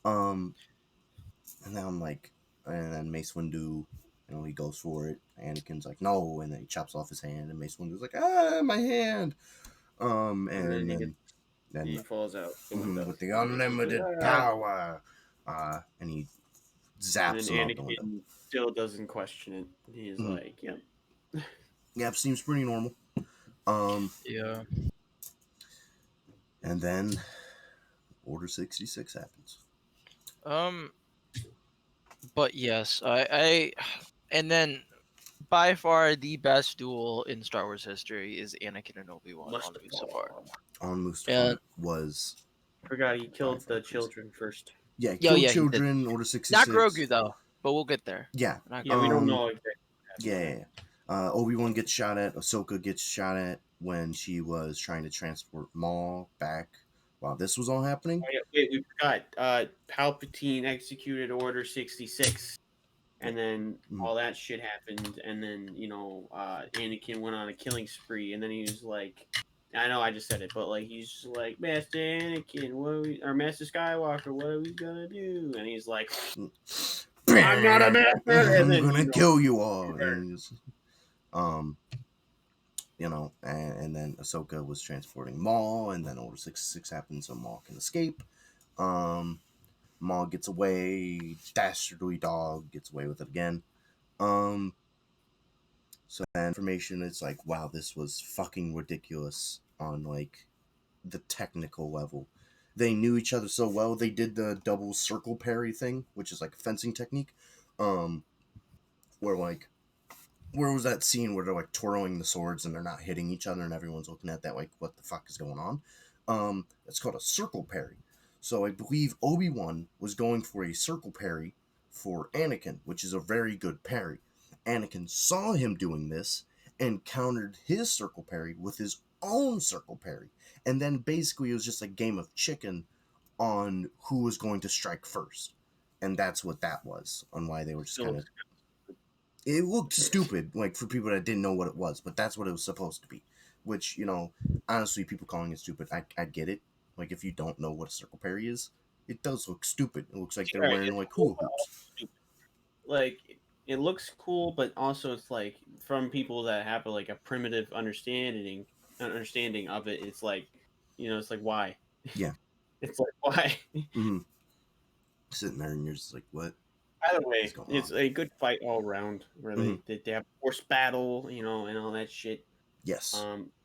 um, and now I'm like, and then Mace Windu, he goes for it. Anakin's like, no, and then he chops off his hand, and Mace Windu's like, my hand. And then And he then he falls out the window. with the unlimited power, and he And zaps then him out the window. Anakin still doesn't question it. He's like, "Yep." Yeah, seems pretty normal. Um, Yeah. and then Order 66 happens. But yes, and then by far the best duel in Star Wars history is Anakin and Obi-Wan on Mustafar. On Mustafar And was Forgot he killed the children first. yeah, Yo, killed yeah, he did. children. Order 66. Not Grogu though, but we'll get there. Yeah, Not Yeah, we don't Um, know exactly. yeah. Obi-Wan gets shot at. Ahsoka gets shot at when she was trying to transport Maul back while this was all happening. Oh, yeah, wait, we forgot. Palpatine executed Order 66, and then all that shit happened, and then Anakin went on a killing spree, and then he was like, I know I just said it, but like he's just like, Master Anakin, or Master Skywalker, what are we gonna do? And he's like, I'm not a master, and then I'm gonna kill you all. And, and then Ahsoka was transporting Maul, and then Order 66 happens, so Maul can escape. Maul gets away. Dastardly Dog gets away with it again. So that information is like, wow, this was fucking ridiculous on like the technical level. They knew each other so well. They did the double circle parry thing, which is like a fencing technique. Where was that scene where they're like twirling the swords and they're not hitting each other and everyone's looking at that like, what the fuck is going on? It's called a circle parry. So I believe Obi-Wan was going for a circle parry for Anakin, which is a very good parry. Anakin saw him doing this and countered his circle parry with his own circle parry. And then basically it was just a game of chicken on who was going to strike first. And that's what that was, on why they were just kind of... It looked stupid, like, for people that didn't know what it was, but that's what it was supposed to be. Which, honestly, people calling it stupid, I get it. Like, if you don't know what a circle parry is, it does look stupid. It looks like they're wearing, like, hula hoops. Like, it looks cool, but also it's like, from people that have like a primitive understanding of it, it's like, it's like, why? Yeah. It's like, why? Mm-hmm. Sitting there and you're just like, what? By the way, it's a good fight all around, where they have force battle, and all that shit. Yes.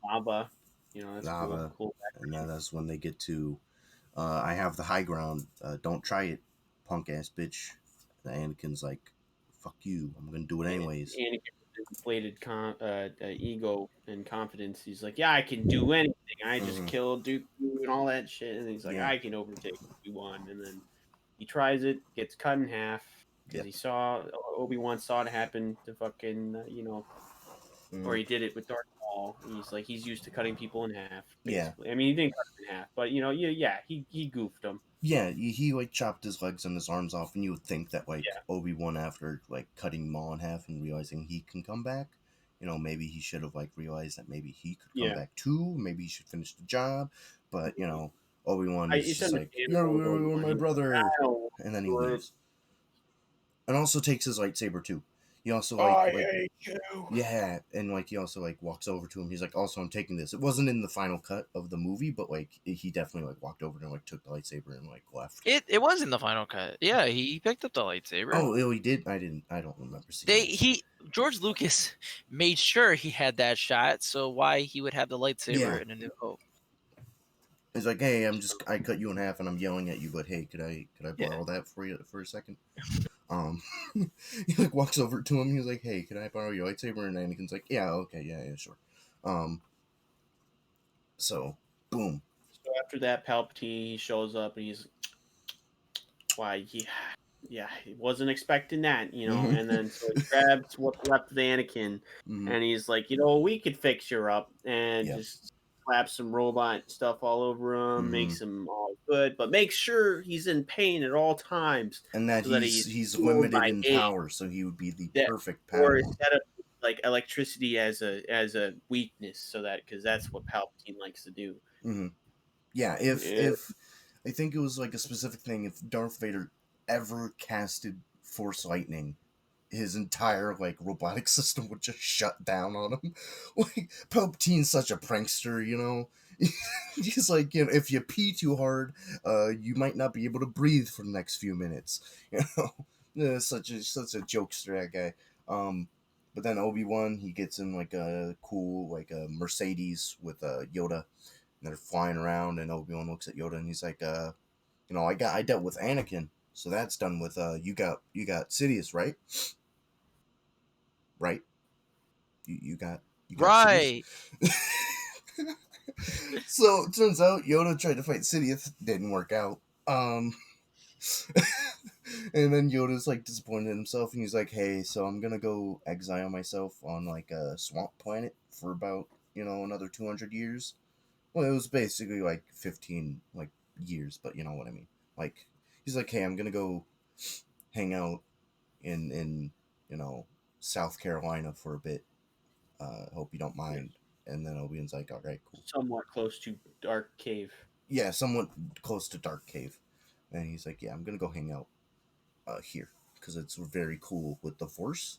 Lava, that's Lava. cool. And then that's when they get to, I have the high ground. Don't try it, punk ass bitch. Anakin's like, fuck you. I'm gonna do it anyways. Anakin inflated ego and confidence. He's like, yeah, I can do anything. I just killed Dooku and all that shit. And he's like, I can overtake Obi-Wan. And then he tries it, gets cut in half. Because he saw, Obi-Wan saw it happen to fucking, or he did it with Darth Maul. He's used to cutting people in half. Basically. Yeah. I mean, he didn't cut him in half, but, he goofed him. Yeah, he like chopped his legs and his arms off, and you would think that like Obi-Wan, after like cutting Maul in half and realizing he can come back, maybe he should have like realized that maybe he could come back too. Maybe he should finish the job, but Obi-Wan is just like, you're my brother, and then he leaves. And also takes his lightsaber too. He also I hate you. Yeah, and like he also like walks over to him. He's like, also, I'm taking this. It wasn't in the final cut of the movie, but like he definitely like walked over and like took the lightsaber and like left. It was in the final cut. Yeah, he picked up the lightsaber. Oh, he did. I don't remember seeing. George Lucas made sure he had that shot, so why he would have the lightsaber in A New Hope. He's like, hey, I cut you in half and I'm yelling at you, but hey, could I borrow that for you for a second? He like walks over to him. He's like, hey, can I borrow your lightsaber? And Anakin's like, yeah, okay, yeah, sure. So boom. So after that, Palpatine shows up and he's, why, yeah, he wasn't expecting that, Mhm. and then so he grabs what's left of Anakin, Mhm. and he's like, we could fix you up, and Yeah. just slaps some robot stuff all over him, Mhm. makes him all good, but make sure he's in pain at all times And that so that he's healed limited by in age. power, so he would be the That perfect or Padawan. set up like electricity as a weakness, so that because that's what Palpatine likes to do. Hmm. Yeah, if Yeah. if I think it was like a specific thing, if Darth Vader ever casted Force Lightning, his entire like robotic system would just shut down on him. Like Palpatine's such a prankster, you know. He's like, if you pee too hard, you might not be able to breathe for the next few minutes. You know, yeah, such a jokester that guy. But then Obi-Wan, he gets in like a cool like a Mercedes with Yoda, and they're flying around, and Obi-Wan looks at Yoda and he's like, I dealt with Anakin, so that's done with you got Sidious, right? Right? You got Sidious. Right. So it turns out Yoda tried to fight Sidious, didn't work out. Um and then Yoda's like disappointed in himself and he's like, hey, so I'm gonna go exile myself on like a swamp planet for about, another 200 years. Well, it was basically like 15 like years, but you know what I mean. Like he's like, hey, I'm gonna go hang out in South Carolina for a bit. Hope you don't Yes. mind. And then Obi-Wan's like, all right, cool. Somewhat close to Dark Cave. Yeah, somewhat close to Dark Cave. And he's like, yeah, I'm gonna go hang out here because it's very cool with the Force,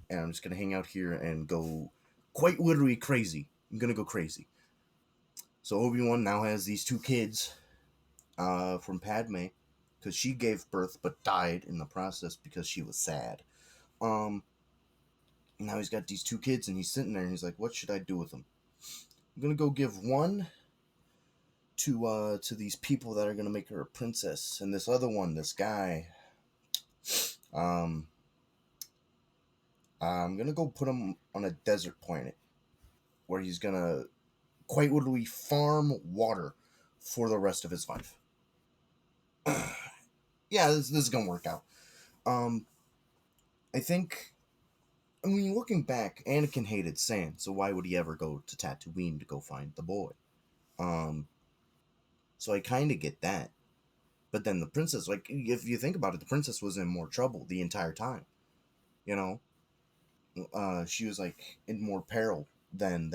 and I'm just gonna hang out here and go quite literally crazy. I'm gonna go crazy. So Obi-Wan now has these two kids from Padme because she gave birth but died in the process because she was sad. Um, Now he's got these two kids and he's sitting there and he's like, what should I do with them? I'm gonna go give one to these people that are gonna make her a princess, and this other one, this guy, um, I'm gonna go put him on a desert planet where he's gonna quite literally farm water for the rest of his life. Yeah, this is gonna work out. Um, I think. I mean, looking back, Anakin hated sand, so why would he ever go to Tatooine to go find the boy? Um, so I kind of get that. But then the princess, like, if you think about it, the princess was in more trouble the entire time. You know, she was like in more peril than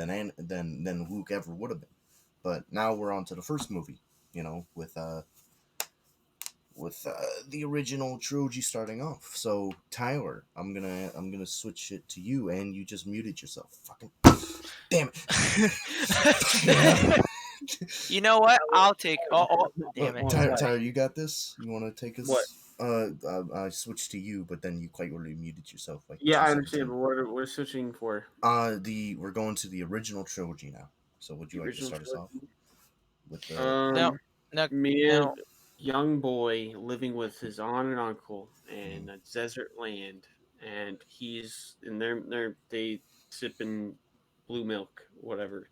Luke ever would have been. But now we're on to the first movie. With the original trilogy starting off. So Tyler, I'm gonna switch it to you, and you just muted yourself. Fucking damn it! You know what? I'll take. Oh, damn it. Tyler, you got this. You want to take What? us? I switched to you, but then you quite literally muted yourself like Yeah, 2 seconds I understand, in. but what we're switching for? We're going to the original trilogy now. So would The you like to original start us off trilogy? with the? Now, Um, now, Me and now. young boy living with his aunt and uncle Mhm. in a desert land, and he's and they sipping blue milk, whatever.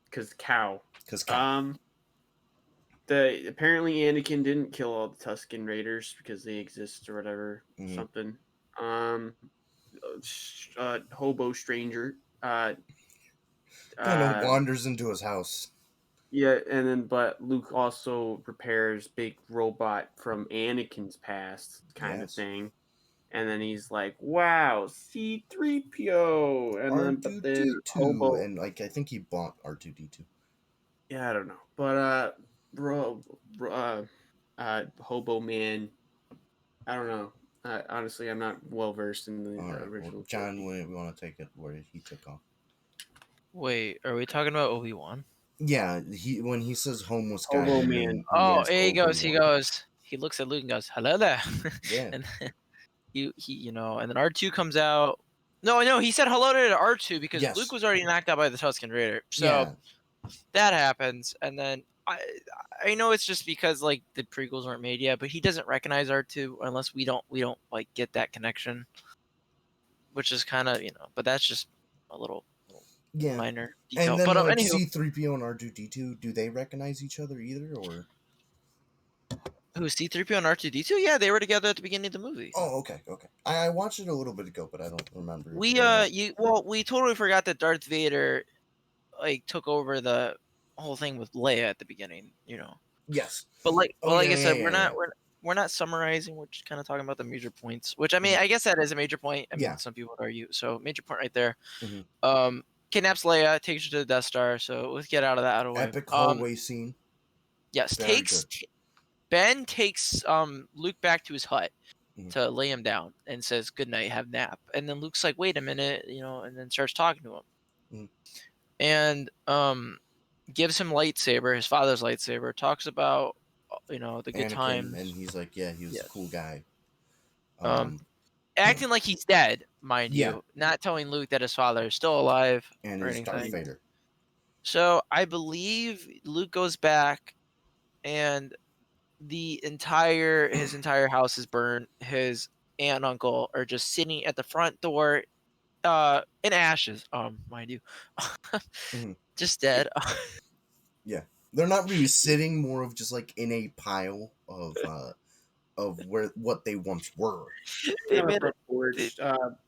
Because cow. Cause cow. Um, the apparently Anakin didn't kill all the Tusken Raiders because they exist or whatever Mm-hmm. something. Um, hobo stranger. Kind of Uh, wanders into his house. yeah, and then but Luke also prepares big robot from Anakin's past kind of Yes. thing. And then he's like, "Wow, C3PO." And then but then R2D2, Hobo, and like I think he bought R2D2. yeah, I don't know. But bro, Hobo Man, I don't know. Honestly, I'm not well versed in the All right, well, original John, trilogy. we want to take it where he took off. Wait, are we talking about Obi-Wan? Yeah, when he says homeless guy, Hobo you Man. mean he Oh, is here he goes. He Obi-Wan. goes. He looks at Luke and goes, "Hello there." Yeah. And and then R2 comes out. No, he said hello to R2 because Yes. Luke was already knocked out by the Tusken Raider. So Yeah. that happens, and then I know it's just because like the prequels weren't made yet, but he doesn't recognize R2 unless we don't like get that connection, which is kind of but that's just a little Yeah. minor detail. And then But like anywho, C3PO and R2D2, do they recognize each other either, or? Who, C-3PO and R2-D2? Yeah, they were together at the beginning of the movie. Oh, okay. I watched it a little bit ago, but I don't remember. We very much. we totally forgot that Darth Vader like took over the whole thing with Leia at the beginning, you know. Yes. But like, Oh, well, like yeah, I said, yeah. we're not summarizing. We're just kind of talking about the major points. Which I mean, Mhm. I guess that is a major point. I mean, Yeah. some people would argue. So major point right there. Mhm. Kidnaps Leia, takes her to the Death Star. So let's get out of that out of the way. Epic hallway scene. Yes, Very good. Ben takes Luke back to his hut Mhm. to lay him down and says good night, have a nap. And then Luke's like, wait a minute, you know, and then starts talking to him. Mhm. And gives him lightsaber, his father's lightsaber, talks about you know the good Anakin, times. and he's like, yeah, he was a Yes. cool guy. Acting like he's dead, mind Yeah. you, not telling Luke that his father is still alive And or he's Darth anything. Vader. So I believe Luke goes back and his entire house is burned. His aunt and uncle are just sitting at the front door, in ashes. Mind you, Mhm. just dead. Yeah, they're not really sitting, more of just like in a pile of what they once were. They On a made front it. porch,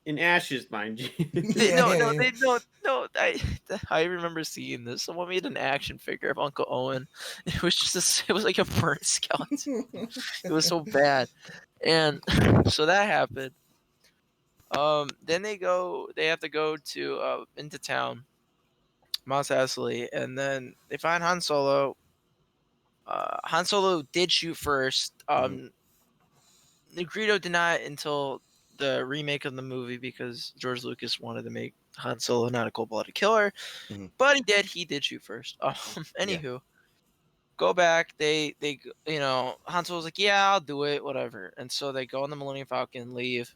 in ashes, mind you. Yeah. No. I remember seeing this. Someone made an action figure of Uncle Owen. It was it was like a burnt skeleton. It was so bad, and so that happened. Then they have to go to into town, Mos Eisley, and then they find Han Solo. Han Solo did shoot first. Mhm. Greedo did not until the remake of the movie because George Lucas wanted to make Han Solo not a cold-blooded killer, Mhm. but he did. He did shoot first. Yeah. Anywho, go back. They you know Han Solo's like, yeah, I'll do it, whatever. And so they go on the Millennium Falcon, leave,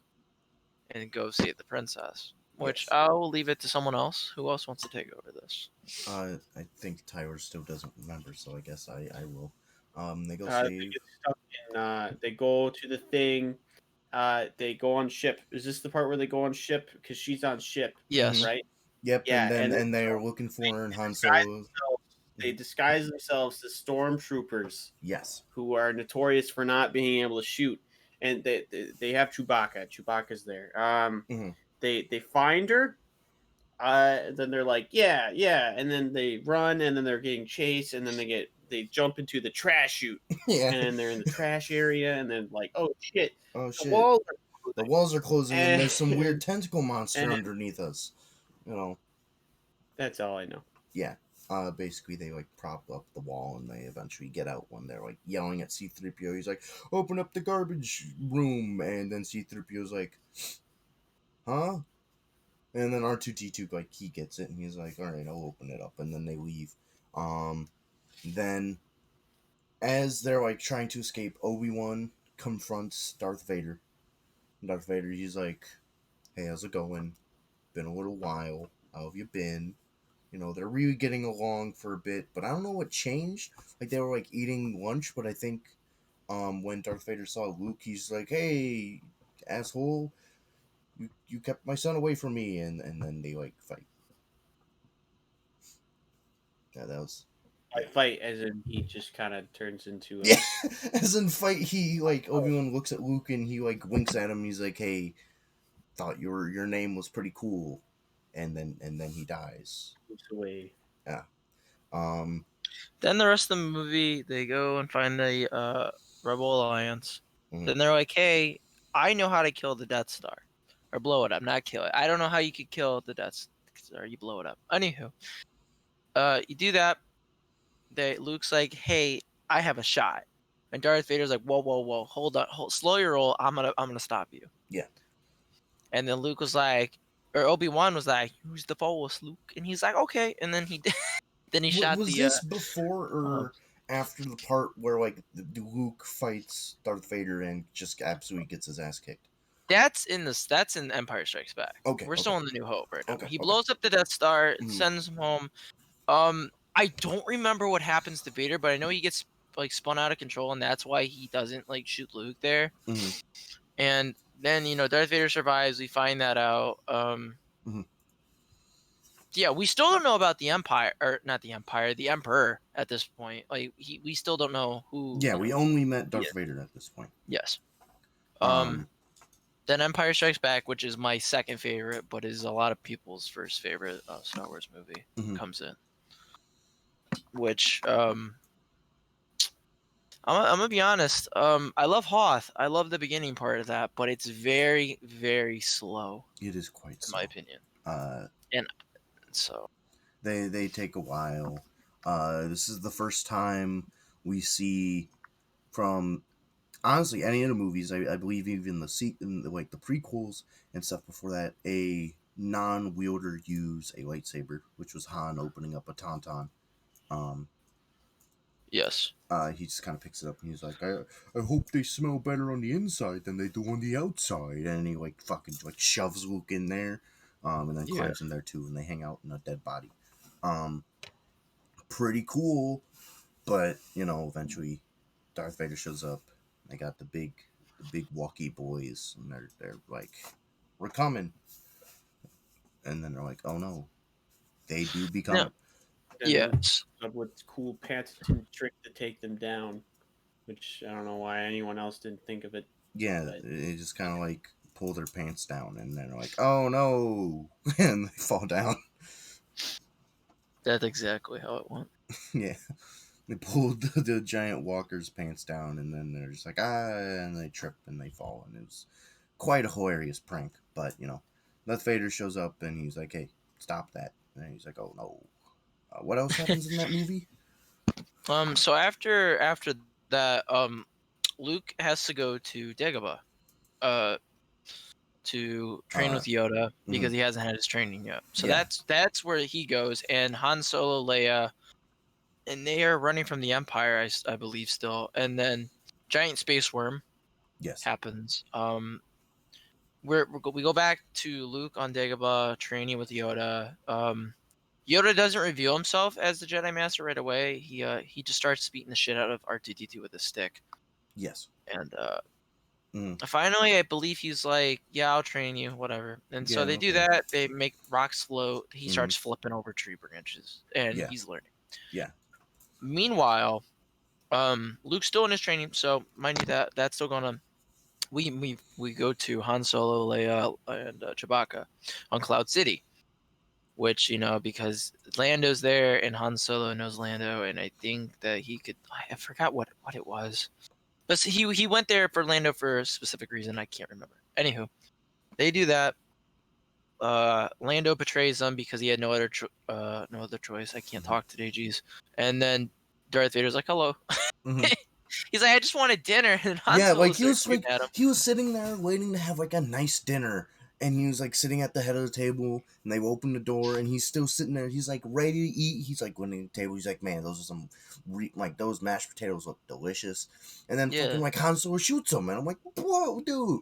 and go save the princess. Which Yes. I'll leave it to someone else. Who else wants to take over this? I think Tyler still doesn't remember, so I guess I will. They go They save. get stuck in. They go to the thing. They go on ship. Is this the part where they go on ship? Because she's on ship, Yes. right? Yep, Yeah, and then and they so are looking for her, and Han disguise Solo. themselves. They disguise themselves as stormtroopers Yes. who are notorious for not being able to shoot, and they have Chewbacca. Chewbacca's there. Mhm. They find her. Then they're like, yeah, and then they run, and then they're getting chased, and then they jump into the trash chute, Yeah. and they're in the trash area, and then like, oh shit, Oh the shit. walls are The closing. walls are closing, and there's some weird and, tentacle monster and underneath us. You know. that's all I know. Yeah. Basically they like prop up the wall, and they eventually get out when they're like yelling at C-3PO. He's like, "Open up the garbage room," and then C-3PO's like, "Huh?" And then R2-D2 like he gets it, and he's like, "All right, I'll open it up," and then they leave. Um, then as they're like trying to escape, Obi-Wan confronts Darth Vader. Darth Vader, he's like, "Hey, how's it going? Been a little while. How have you been?" You know, they're really getting along for a bit, but I don't know what changed. Like they were like eating lunch, but I think when Darth Vader saw Luke, he's like, "Hey, asshole, you kept my son away from me," and then they like fight. Yeah, that was I yeah. fight as in he just kind of turns into Yeah. As in fight, he like Obi-Wan looks at Luke and he like winks at him. He's like, "Hey, thought your name was pretty cool," and then he dies. moves away. Yeah. Um. Then the rest of the movie, they go and find the Rebel Alliance. Mhm. Then they're like, "Hey, I know how to kill the Death Star, or blow it up, not kill it. I don't know how you could kill the Death Star. You blow it up. Anywho, you do that. Luke's like, "Hey, I have a shot," and Darth Vader's like, "Whoa, hold on, slow your roll. I'm gonna stop you." Yeah. And then Luke was like, or Obi-Wan was like, "Use the Force, Luke," and he's like, "Okay," and then he did. Then he shot Was the this before oh, or after the part where like Luke fights Darth Vader and just absolutely gets his ass kicked? That's in Empire Strikes Back. Okay. We're still in the New Hope right now. Okay. He Okay. blows up the Death Star, Mhm. sends him home. I don't remember what happens to Vader, but I know he gets like spun out of control, and that's why he doesn't like shoot Luke there. Mhm. And then Darth Vader survives. We find that out. Mhm. Yeah, we still don't know about the Empire, or not the Empire, the Emperor at this point. Like we still don't know who. Yeah, you we know, only met he Darth is. Vader at this point. Yes. Um, Then Empire Strikes Back, which is my second favorite, but is a lot of people's first favorite Star Wars movie, mhm. comes in. Which I'm gonna be honest. I love Hoth. I love the beginning part of that, but it's very, very slow, It is quite in slow. my opinion. Uh, And so they take a while. This is the first time we see from honestly any of the movies. I believe even like the prequels and stuff before that, a non-wielder use a lightsaber, which was Han opening up a tauntaun. Um, yes, he just kind of picks it up and he's like, I hope they smell better on the inside than they do on the outside. And he like fucking like shoves Luke in there, and then yeah, climbs in there too, and they hang out in a dead body. Um, pretty cool, but you know, eventually Darth Vader shows up. They got the big walkie boys, and they're like, we're coming, and then they're like, oh no, they do be no, coming. And Luke yes. comes up with cool Patterson trick to take them down, which I don't know why anyone else didn't think of it. Yeah, But they just kind of like pull their pants down, and then they're like, oh no, and they fall down. That's exactly how it went. Yeah, they pulled the giant walker's pants down, and then they're just like and they trip and they fall, and it was quite a hilarious prank. But you know, Darth Vader shows up and he's like, hey, stop that, and he's like, oh no. What else happens in that movie? So after that, Luke has to go to Dagobah, uh, to train with Yoda because he hasn't had his training yet. So Yeah. that's where he goes, and Han Solo, Leia, and they are running from the Empire, I believe still, and then giant space worm Yes. happens. We go back to Luke on Dagobah training with Yoda. Yoda doesn't reveal himself as the Jedi Master right away. He just starts beating the shit out of R2-D2 with a stick. Yes. And Mm. finally, I believe he's like, "Yeah, I'll train you, whatever." And so Yeah, they do okay. that. They make rocks float. He starts flipping over tree branches, and Yeah. he's learning. Yeah. Meanwhile, Luke's still in his training, so mind you that that's still gonna. We go to Han Solo, Leia, and Chewbacca on Cloud City, which because Lando's there and Han Solo knows Lando, and I think that he could. I forgot what it was. But he went there for Lando for a specific reason. I can't remember. Anywho, they do that. Lando betrays them because he had no other choice. I can't talk today, jeez. And then Darth Vader's like, "Hello." Mhm. He's like, "I just wanted dinner." And Han Yeah, Solo like he starts was shooting at him. he was sitting there waiting to have like a nice dinner, and he was like sitting at the head of the table, and they opened the door, and he's still sitting there. He's like ready to eat. He's like going to the table. He's like, man, those are some like those mashed potatoes look delicious. And then Yeah. fucking like Han Solo shoots him, and I'm like, whoa, dude.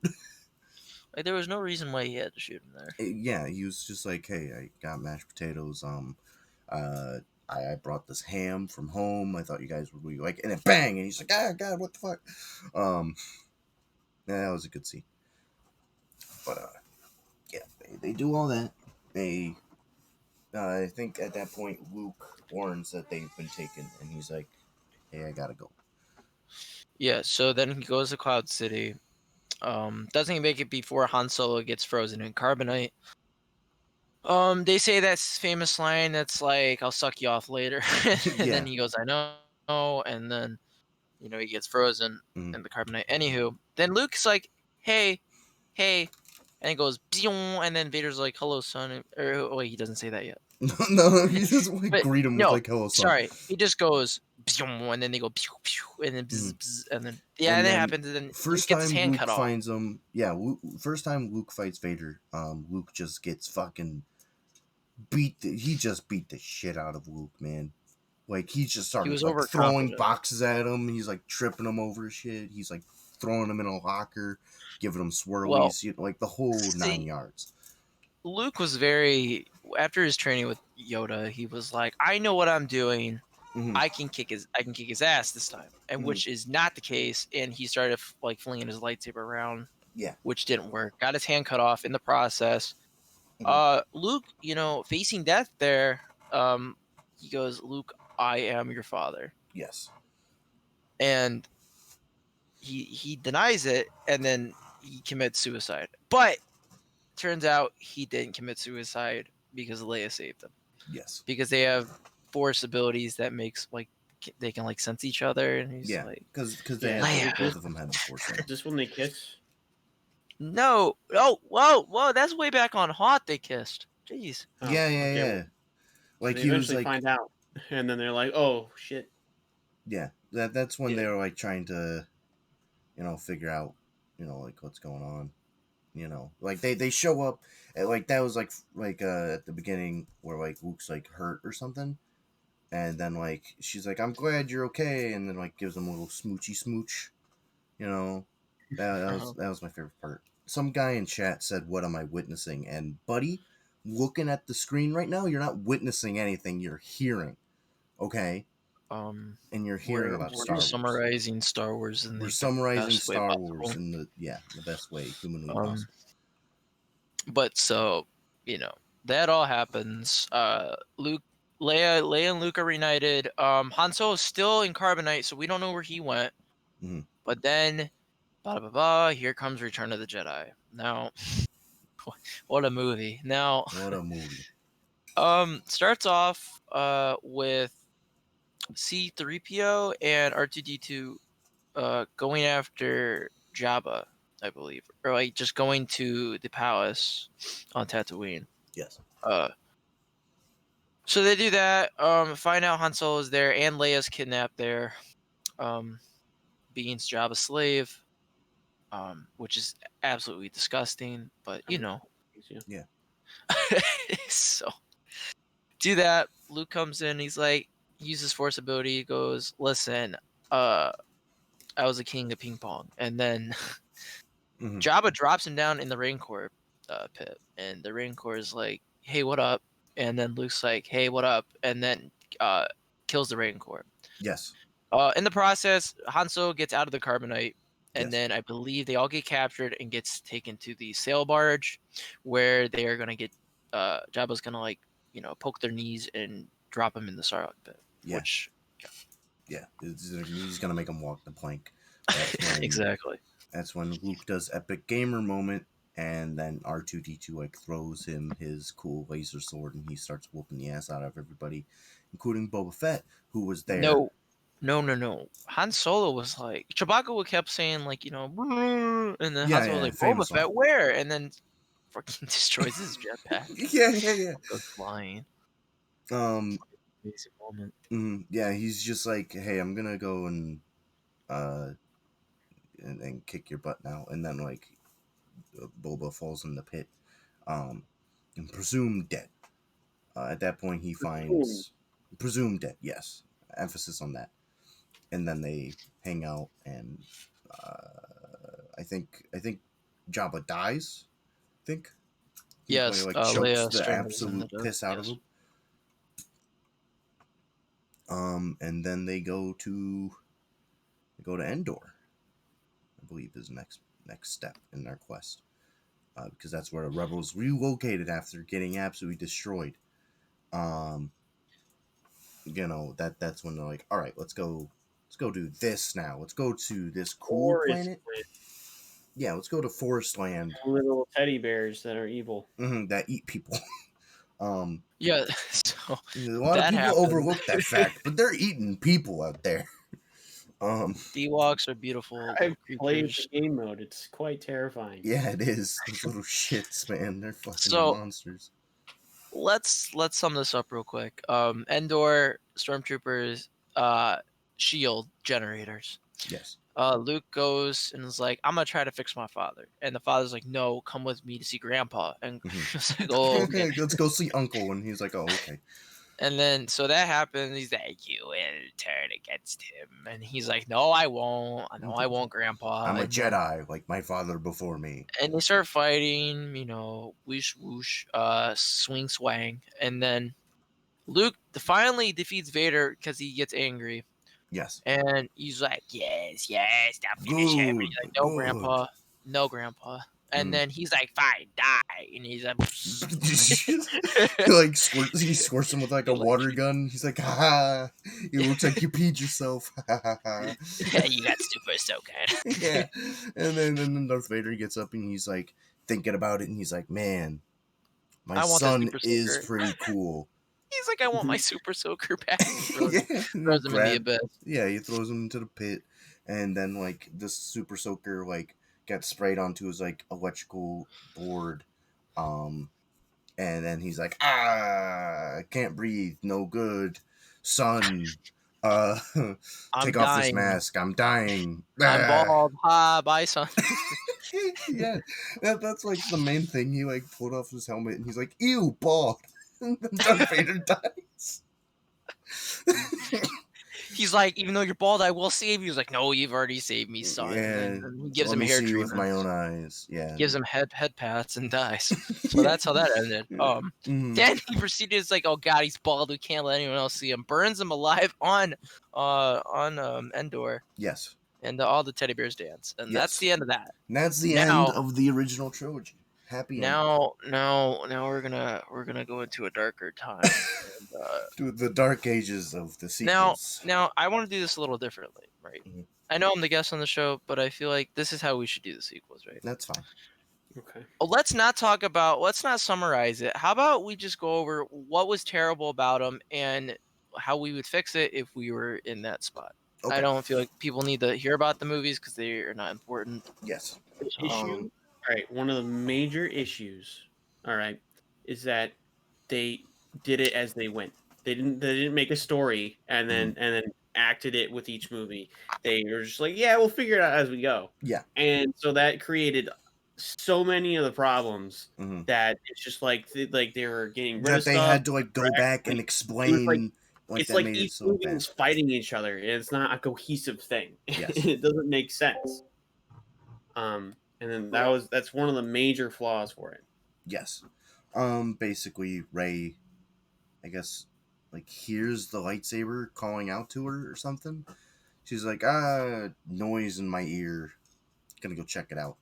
Like there was no reason why he had to shoot him there. Yeah, he was just like, hey, I got mashed potatoes. I brought this ham from home. I thought you guys would really like, and then bang, and he's like, God, what the fuck? Yeah, that was a good scene. But yeah, they do all that. They, I think at that point, Luke warns that they've been taken, and he's like, hey, I gotta go. Yeah. So then he goes to Cloud City. Doesn't he make it before Han Solo gets frozen in carbonite? They say that famous line that's like, "I'll suck you off later," and Yeah. then he goes, "I know," and then he gets frozen Mhm. in the carbonite. Anywho, then Luke's like, "Hey," and he goes, "Bzzz," and then Vader's like, "Hello, son," or oh, wait, he doesn't say that yet. No, he just like But greet him no, with like hello, son. sorry, he just goes, "Bzzz," and then they go, "Pew pew," and then bzz, bzz, and then And that then happens, and then Luke First gets his time hand Luke cut off. finds him, yeah. First time Luke fights Vader, Luke just gets fucking beat. He just beat the shit out of Luke, man. Like he just started was like throwing overconfident. boxes at him. He's like tripping him over shit. He's like throwing him in a locker, giving him swirlies, like the whole 9 yards. Luke was after his training with Yoda, he was like, "I know what I'm doing. Mhm. I can kick his ass this time," and which is not the case. And he started like flinging his lightsaber around, Yeah. which didn't work. Got his hand cut off in the process. Luke, facing death there, he goes, Luke, I am your father. Yes. And he denies it, and then he commits suicide. But turns out he didn't commit suicide because Leia saved him. Yes. Because they have force abilities that makes they can sense each other, and he's Yeah. like, Because Leia. both of them had the Force Is ring. this when they kiss? No, oh, whoa, that's way back on Hot. They kissed. Jeez. Oh, Yeah. okay, well, Like they he was eventually like, find out, and then they're like, "Oh shit!" yeah. That's when Yeah. they were like trying to, figure out, like what's going on. Like they show up, like that was like at the beginning where like Luke's like hurt or something, and then like she's like, I'm glad you're okay, and then like gives him a little smoochy smooch. That was my favorite part. Some guy in chat said, what am I witnessing? And buddy, looking at the screen right now, you're not witnessing anything, you're hearing. Okay? Um, And you're hearing about Star Wars. Summarizing Star Wars in We're the summarizing best way Star possible. Wars in the best way humanly Um, possible. But so, that all happens. Leia and Luke are reunited. Han Solo is still in Carbonite, so we don't know where he went. Mhm. But then, here comes Return of the Jedi. Now, what a movie. Now, What a movie. starts off with C-3PO and R2-D2 going after Jabba, I believe, or like just going to the palace on Tatooine. Yes. So they do that. Find out Han Solo is there and Leia's kidnapped there. Being Jabba's slave, which is absolutely disgusting. But Yeah. so do that. Luke comes in. He's like, uses force ability. He goes, listen, I was a king of ping pong, and then Mhm. Jabba drops him down in the Rancor pit, and the Rancor is like, hey, what up? And then Luke's like, hey, what up? And then kills the Rancor. Yes. In the process, Han Solo gets out of the Carbonite, and Yes. then I believe they all get captured and gets taken to the sail barge, where they are gonna get Jabba's gonna poke their knees and drop him in the Sarlacc pit. Yeah. Which Yeah. He's gonna make him walk the plank. That's when, exactly. That's when Luke does epic gamer moment, and then R2-D2 like throws him his cool laser sword, and he starts whooping the ass out of everybody, including Boba Fett, who was there. No. Han Solo was like, Chewbacca kept saying "Brrr," and then Han Solo was like, Boba famous one. Fett, where? And then fucking destroys his jetpack. Yeah. Goes flying. Basic moment. Yeah, he's just like, hey, I'm gonna go and kick your butt now, and then like Boba falls in the pit, and presumed dead. At that point, he finds presumed dead. Yes, emphasis on that. And then they hang out, and I think Jabba dies. I think. Yes, Like Leia chokes the strangles him absolute to death, piss out of yes. him. And then they go to Endor. I believe is next step in their quest, because that's where the rebels relocated after getting absolutely destroyed. That's when they're like, all right, let's go do this now. Let's go to this cool planet. Yeah, let's go to Forest Land. Little teddy bears that are evil. That eat people. Yeah, so a lot of people happened. overlook that fact, but they're eating people out there. The Ewoks are beautiful I've played creatures. the game mode. It's quite terrifying. Yeah, it is. Those little shits, man. They're fucking So- monsters. Let's sum this up real quick. Endor stormtroopers, shield generators. Yes. Luke goes and is like, I'm gonna try to fix my father, and the father's like, no, come with me to see Grandpa, and it's like, oh, okay. Let's go see Uncle, and he's like, oh, okay. And then so that happens. He's like, you will turn against him, and he's like, no, I won't. No, I won't, Grandpa. I'm a And Jedi, like my father before me. And they start fighting, whoosh whoosh, swing swang, and then Luke finally defeats Vader because he gets angry, Yes. and he's like, yes, now finish him. And he's like, no, Good. Grandpa, no, Grandpa. and then he's like, "Fine, die," and he's like, Like he squirts him with like a water gun. He's like, ha ha! It looks like you peed yourself. Ha ha ha! "You got super soaker." Yeah, and then Darth Vader gets up and he's like thinking about it, and he's like, man, my I want that son super is soaker. pretty cool. He's like, "I want my super soaker back." Yeah, Throws him in the abyss. yeah, he throws him into the pit, and then like this super soaker like gets sprayed onto his like electrical board, and then he's like, I can't breathe, no good, son. I'm Take off this dying. mask. I'm dying. I'm bald. Ha, bye, son. Yeah, that's like the main thing. He like pulled off his helmet and he's like, ew, bald. And then Darth Vader dies. He's like, "Even though you're bald, I will save you." He's like, "No, you've already saved me, son." Yeah, And he gives let him me hair see you with treatment. my own eyes. Yeah, Gives him head pats and dies. So that's how that ended. Mhm. Then he proceeded. It's like, "Oh God, he's bald. We can't let anyone else see him." Burns him alive on Endor, Yes, and all the teddy bears dance, and that's Yes. the end of that. and that's the Now- end of the original trilogy. Happy end. Now we're gonna go into a darker time. And, To the dark ages of the Now, sequels. I want to do this a little differently, right? Mhm. I know I'm the guest on the show, but I feel like this is how we should do the sequels, right? That's fine. Okay. Well, let's not summarize it. How about we just go over what was terrible about them and how we would fix it if we were in that spot. Okay. I don't feel like people need to hear about the movies because they are not important. Yes. The issue, all right, one of the major issues, all right, is that they did it as they went. They didn't make a story and then acted it with each movie. They were just like, yeah, we'll figure it out as we go. Yeah. And so that created so many of the problems Mhm. that it's just like they were getting rid That of they stuff. had to like go back and explain. Like It's that like made each it so movie bad. was fighting each other, and it's not a cohesive thing. Yes. It doesn't make sense. And then that's one of the major flaws for it. Yes. Basically, Rey, I guess, like hears the lightsaber calling out to her or something. She's like, noise in my ear. Gonna go check it out.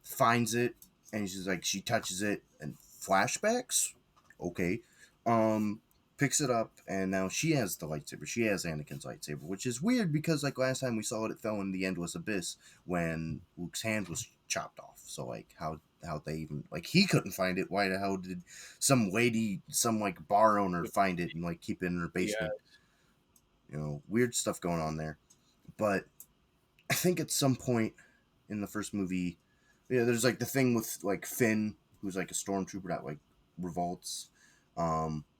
Finds it, and she's like, she touches it, and flashbacks. Okay. Picks it up, and now she has the lightsaber. She has Anakin's lightsaber, which is weird because like last time we saw it fell in the endless abyss when Luke's hand was chopped off. So like how they even like he couldn't find it. Why the hell did some lady, some like bar owner find it and like keep it in her basement? You know, weird stuff going on there. But I think at some point in the first movie, yeah, there's like the thing with like Finn, who's like a stormtrooper that like revolts,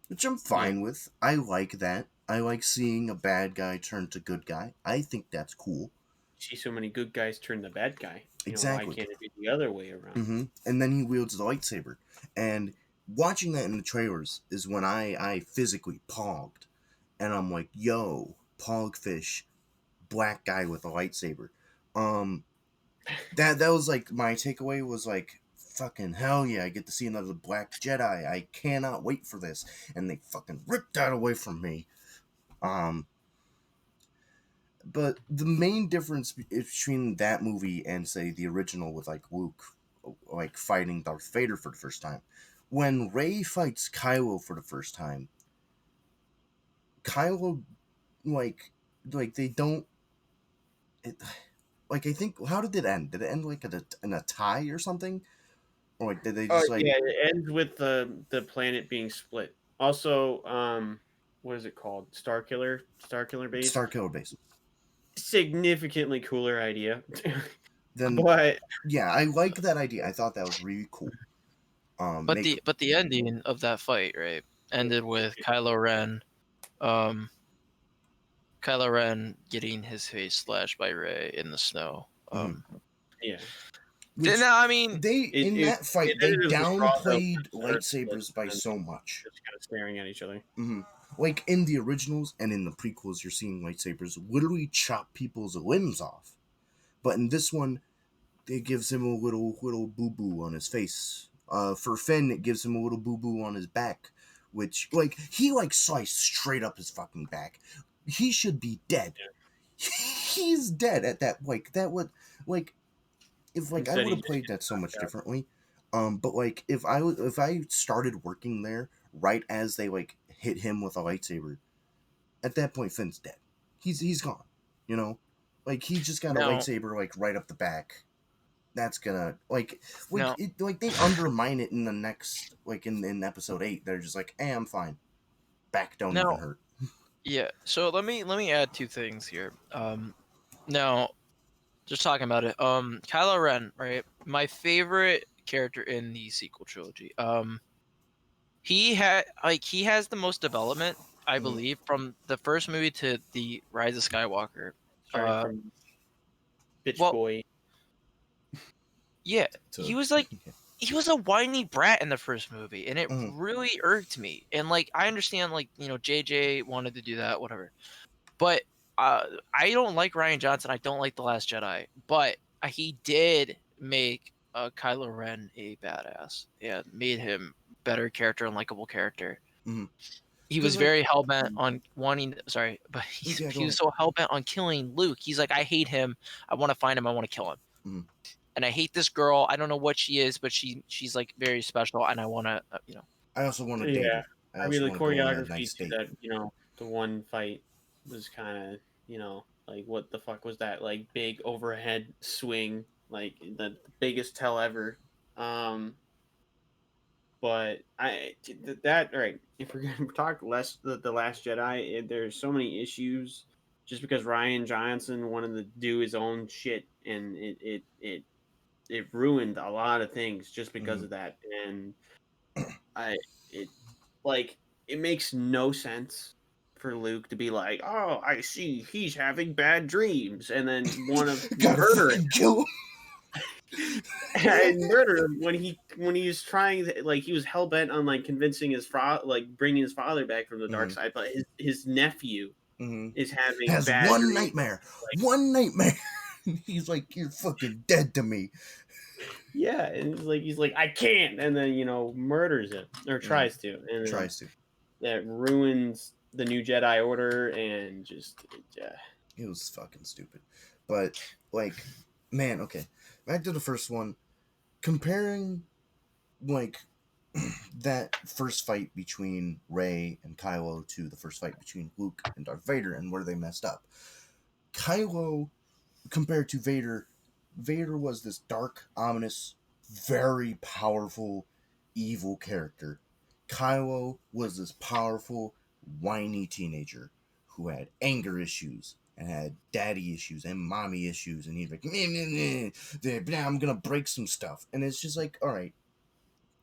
which I'm fine with. I like that. I like seeing a bad guy turn to good guy. I think that's cool. See so many good guys turn the bad guy. Exactly. Why can't it be the other way around? Mm-hmm. And then he wields the lightsaber. And watching that in the trailers is when I physically pogged. And I'm like, yo, pogfish, black guy with a lightsaber. That was like my takeaway was like, fucking hell yeah, I get to see another black Jedi. I cannot wait for this. And they fucking ripped that away from me. But the main difference between that movie and say the original with like Luke like fighting Darth Vader for the first time, when Rey fights Kylo for the first time, Kylo like they don't like I think how did it end? Did it end like in a tie or something? Or like did they just like yeah, it ends with the planet being split. Also, what is it called? Starkiller base. Starkiller base. Significantly cooler idea. Then But yeah, I like that idea. I thought that was really cool. But the ending of that fight, right, ended with Kylo Ren getting his face slashed by Rey in the snow. yeah. which, Now, I mean, that fight they ended as a straw downplayed vote. lightsabers by so much. Just kind of staring at each other. Mm-hmm. Like in the originals and in the prequels, you're seeing lightsabers literally chop people's limbs off. But in this one, it gives him a little boo boo on his face. For Finn, it gives him a little boo boo on his back, which like he like sliced straight up his fucking back. He should be dead. Yeah. He's dead at that. Like that would like if like I Instead, would he have just played gets that so much knocked out. differently. But like if I started working there right as they like hit him with a lightsaber, at that point Finn's dead. He's gone. You know, like he just got a Now, lightsaber like right up the back. That's gonna now, like they undermine it in the next like in episode 8. They're just like, hey, I'm fine. Back don't even now, hurt. yeah. So let me add two things here. Now, just talking about it. Kylo Ren, right? My favorite character in the sequel trilogy. He has the most development, I Mhm. believe, from the first movie to the Rise of Skywalker. Starting from bitch Well, boy. yeah, To he was a whiny brat in the first movie, and it Mhm. really irked me. And like, I understand, like, JJ wanted to do that, whatever. But I don't like Ryan Johnson. I don't like The Last Jedi. But he did make Kylo Ren a badass and made him better character and likable character. Mhm. He was Because very like hell bent on wanting. Sorry, but yeah, he go was ahead. so hell bent on killing Luke. He's like, I hate him. I want to find him. I want to kill him. Mhm. And I hate this girl. I don't know what she is, but she's like very special, and I want to, I also want to date Yeah, her. I I mean also the want to go on a choreography nice to date. that, the one fight was kind of, like what the fuck was that? Like big overhead swing, like the biggest tell ever. Um, but that all right. If we're gonna talk less the Last Jedi, there's so many issues just because Ryan Johnson wanted to do his own shit, and it ruined a lot of things just because Mhm. of that. And I it like it makes no sense for Luke to be like, "Oh, I see he's having bad dreams," and then want to Gotta murder him fucking kill him. and murder him when he was trying to, like, he was hell bent on like convincing his father, like bringing his father back from the dark Mhm. side, but his nephew Mhm. is having Has bad one dreams. nightmare. Like, One nightmare. He's like, you're fucking dead to me. yeah, and he's like, I can't, and then murders him or Mhm. tries to, and then Tries to. that ruins the new Jedi Order and just It was fucking stupid. But like, man, okay. Back to the first one. Comparing like that first fight between Rey and Kylo to the first fight between Luke and Darth Vader and where they messed up. Kylo compared to Vader, Vader was this dark, ominous, very powerful, evil character. Kylo was this powerful, whiny teenager who had anger issues and had daddy issues and mommy issues, and he's like, I'm gonna break some stuff. And it's just like, all right,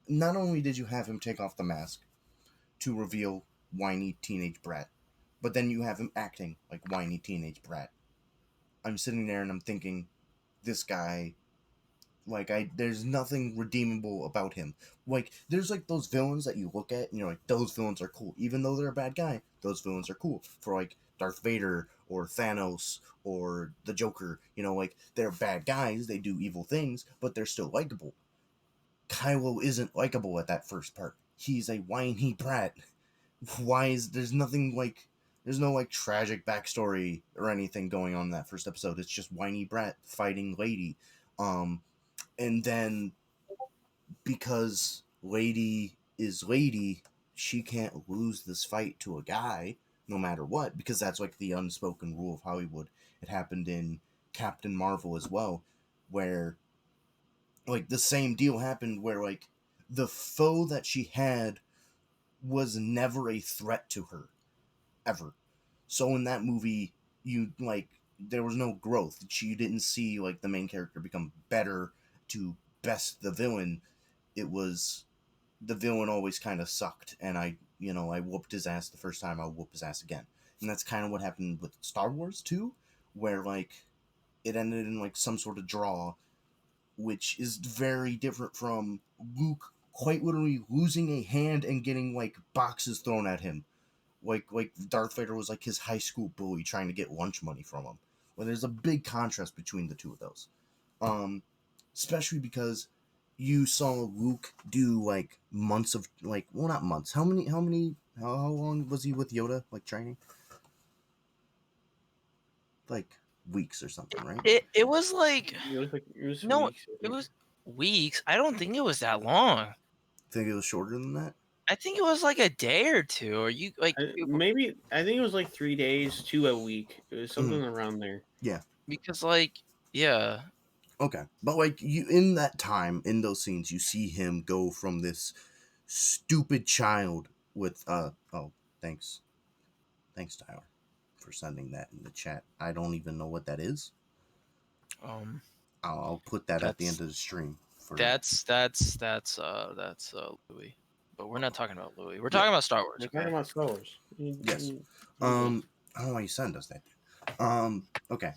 not only did you have him take off the mask to reveal whiny teenage brat, but then you have him acting like whiny teenage brat. I'm sitting there and I'm thinking, this guy, like, there's nothing redeemable about him. Like, there's like those villains that you look at and you're like, those villains are cool, even though they're a bad guy. Those villains are cool for like Darth Vader or Thanos or the Joker. Like they're bad guys, they do evil things, but they're still likable. Kylo isn't likable at that first part. He's a whiny brat. Why is there's no like tragic backstory or anything going on in that first episode. It's just whiny brat fighting lady. Um and then because lady is lady, she can't lose this fight to a guy no matter what, because that's like the unspoken rule of Hollywood. It happened in Captain Marvel as well, where like the same deal happened where like the foe that she had was never a threat to her ever. So in that movie, you like there was no growth. You didn't see like the main character become better to best the villain. It was the villain always kind of sucked, and I whooped his ass the first time. I'll whoop his ass again, and that's kind of what happened with Star Wars too, where like it ended in like some sort of draw, which is very different from Luke quite literally losing a hand and getting like boxes thrown at him. Like Darth Vader was like his high school bully trying to get lunch money from him. Well, there's a big contrast between the two of those. Um, Especially because you saw Luke do like months of like, well, not months. How long was he with Yoda like training? Like weeks or something, right? It was like It was no, weeks. I it think. was weeks. I don't think it was that long. Think it was shorter than that? I think it was like a day or two. Or you like Maybe I think it was like 3 days to a week. It was something Mhm. around there. Yeah. because like yeah. Okay. But like you in that time, in those scenes, you see him go from this stupid child with oh, thanks. Thanks, Tyler, for sending that in the chat. I don't even know what that is. Um, I'll put that at the that's end of the stream for that's Louis. But we're not talking about Louis. We're Yeah. talking about Star Wars. We're Okay. talking about Star Wars. Yes. I don't know why you send us that. Okay.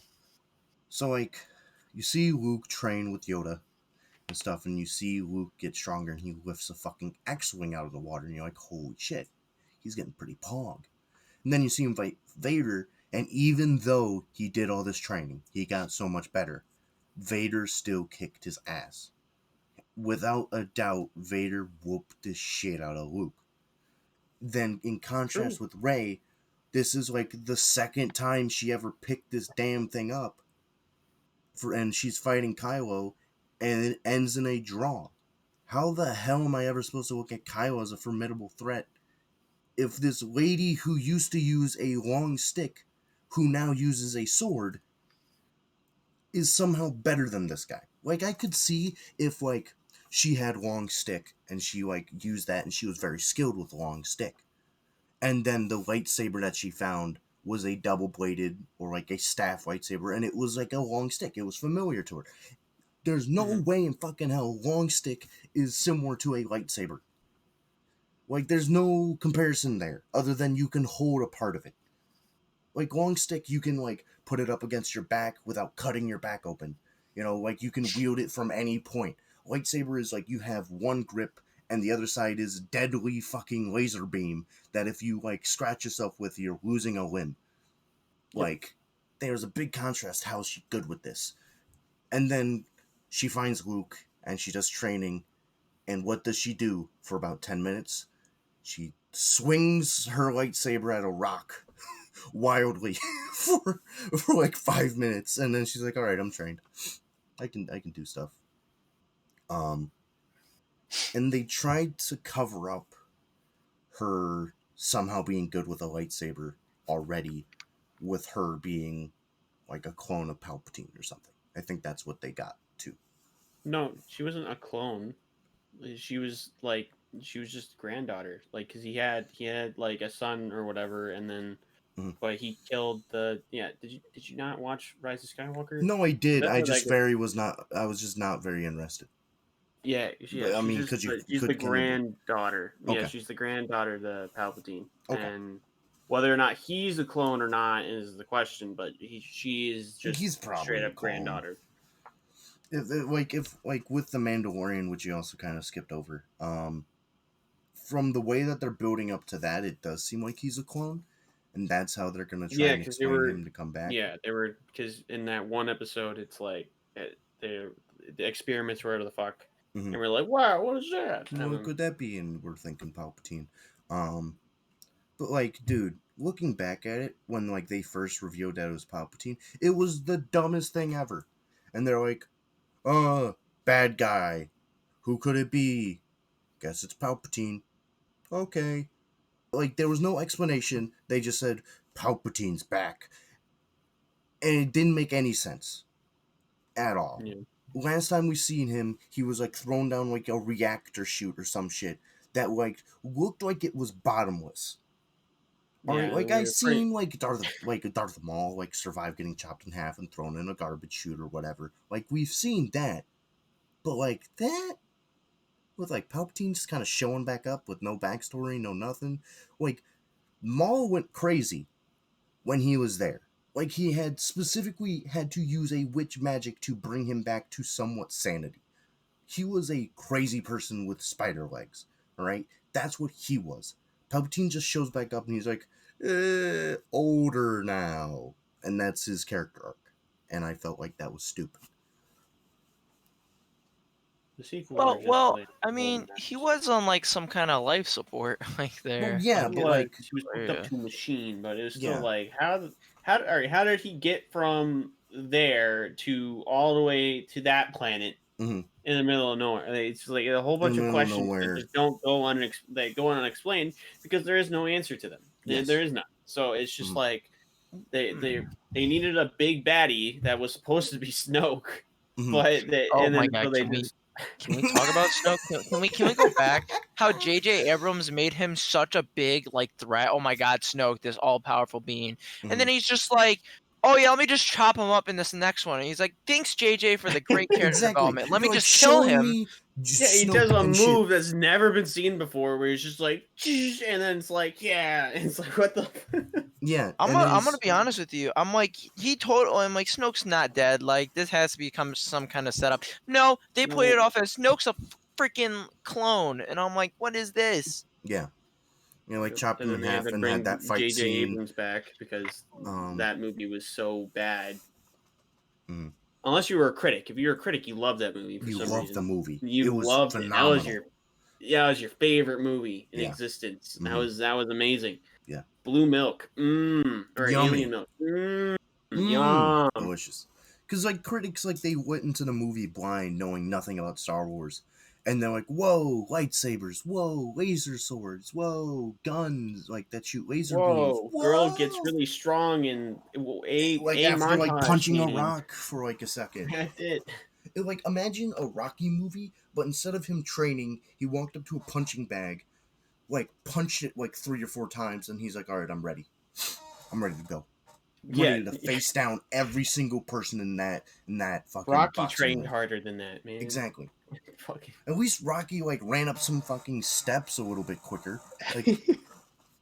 So like you see Luke train with Yoda and stuff, and you see Luke get stronger, and he lifts a fucking X-wing out of the water, and you're like, holy shit, he's getting pretty pog. And then you see him fight Vader, and even though he did all this training, he got so much better, Vader still kicked his ass. Without a doubt, Vader whooped the shit out of Luke. Then, in contrast with Rey, this is like the second time she ever picked this damn thing up, and she's fighting Kylo, and it ends in a draw. How the hell am I ever supposed to look at Kylo as a formidable threat if this lady who used to use a long stick, who now uses a sword, is somehow better than this guy? Like, I could see if, like, she had long stick and she, like, used that and she was very skilled with long stick. And then the lightsaber that she found was a double-bladed or, like, a staff lightsaber, and it was, like, a long stick. It was familiar to her. There's no way in fucking hell long stick is similar to a lightsaber. Like, there's no comparison there, other than you can hold a part of it. Like, long stick, you can, like, put it up against your back without cutting your back open. You know, like, you can wield it from any point. Lightsaber is, like, you have one grip, and the other side is deadly fucking laser beam that if you, like, scratch yourself with, you're losing a limb. Yep. Like, there's a big contrast. How is she good with this? And then she finds Luke, and she does training, and what does she do for about 10 minutes? She swings her lightsaber at a rock wildly for like 5 minutes, and then she's like, "All right, I'm trained. I can do stuff." And they tried to cover up her somehow being good with a lightsaber already, with her being like a clone of Palpatine or something. I think that's what they got to. No, she wasn't a clone. She was just granddaughter. Like, cause he had like a son or whatever, and then, Mhm. but he killed the yeah. Did you not watch Rise of Skywalker? No, I did. That's I what just was not. I was just not very interested. Yeah, But I she's mean, just because you she's the could continue. granddaughter. Yeah, Okay. she's the granddaughter of the Palpatine. Okay. And whether or not he's a clone or not is the question, but she is just He's probably straight a up clone. granddaughter. If with the Mandalorian, which you also kind of skipped over, from the way that they're building up to that, it does seem like he's a clone, and that's how they're gonna try Yeah, and because they explain were him to come back. yeah they were because in that one episode it's like the experiments or whatever the fuck, Mhm. and we're like, wow, what is that? And What then, could that be? And we're thinking Palpatine. But like, dude, looking back at it, when like they first revealed that it was Palpatine, it was the dumbest thing ever. And they're like, bad guy. Who could it be? Guess it's Palpatine. Okay. Like, there was no explanation. They just said, Palpatine's back. And it didn't make any sense. At all. yeah. Last time we seen him, he was like thrown down like a reactor chute or some shit that like looked like it was bottomless. Alright, Yeah, like we I were seen like Darth Maul like survive getting chopped in half and thrown in a garbage chute or whatever. Like we've seen that. But like that with like Palpatine just kind of showing back up with no backstory, no nothing. Like Maul went crazy when he was there. Like he had specifically had to use a witch magic to bring him back to somewhat sanity. He was a crazy person with spider legs. Alright? That's what he was. Palpatine just shows back up and he's like, older now. And that's his character arc. And I felt like that was stupid. the sequel. Are just Well, like I mean, golden he apples. was on like some kind of life support, like there. Well, yeah, He but was, like, he was hooked up Yeah. to a machine, but it was still Yeah. like how did he get from there to all the way to that planet Mhm. in the middle of nowhere. It's like a whole In bunch the of middle of questions that nowhere. just don't go they go unexplained because there is no answer to them. Yes. There is none. So it's just Mhm. like they needed a big baddie that was supposed to be Snoke, Mhm. but Oh and my then god, so they can just we talk about Snoke? Can we go back? How J.J. Abrams made him such a big like threat. Oh my god, Snoke, this all powerful being. And then Mhm. he's just like, oh yeah, let me just chop him up in this next one. And he's like, thanks JJ for the great character Exactly. development. Let me You're like just kill showing him. me yeah, he Snoke does a and shit. move that's never been seen before, where he's just like, and then it's like, yeah, and it's like, what the? Yeah, I'm and gonna, then I'm gonna he's be honest with you. I'm like I'm like Snoke's not dead. Like this has to become some kind of setup. No, they played it No, off as Snoke's a freaking clone, and I'm like, what is this? yeah, like chopped and him then in they had half to and had bring that fight J.J. scene. Abrams back because Um, that movie was so bad. mhm. Unless you were a critic. If you're a critic, you love that movie for You some loved the reason. movie. It You was loved it. phenomenal. That was your favorite movie in Yeah. existence. Mhm. That was amazing. Yeah. Blue milk, or alien Yummy. milk, Mmm. yum. Delicious. Because like critics, like they went into the movie blind, knowing nothing about Star Wars, and they're like, "Whoa, lightsabers! Whoa, laser swords! Whoa, guns like that shoot laser beams! Whoa, girl gets Whoa!" really strong in Like a after like montage punching a scene. rock for like a second. That's it. Like imagine a Rocky movie, but instead of him training, he walked up to a punching bag, like punched it like 3 or 4 times, and he's like, "All right, I'm ready. I'm ready to go. I'm Yeah, ready to face down every single person in that fucking Rocky boxing trained ring." harder than that, man. Exactly. Fucking At least Rocky like ran up some fucking steps a little bit quicker. Like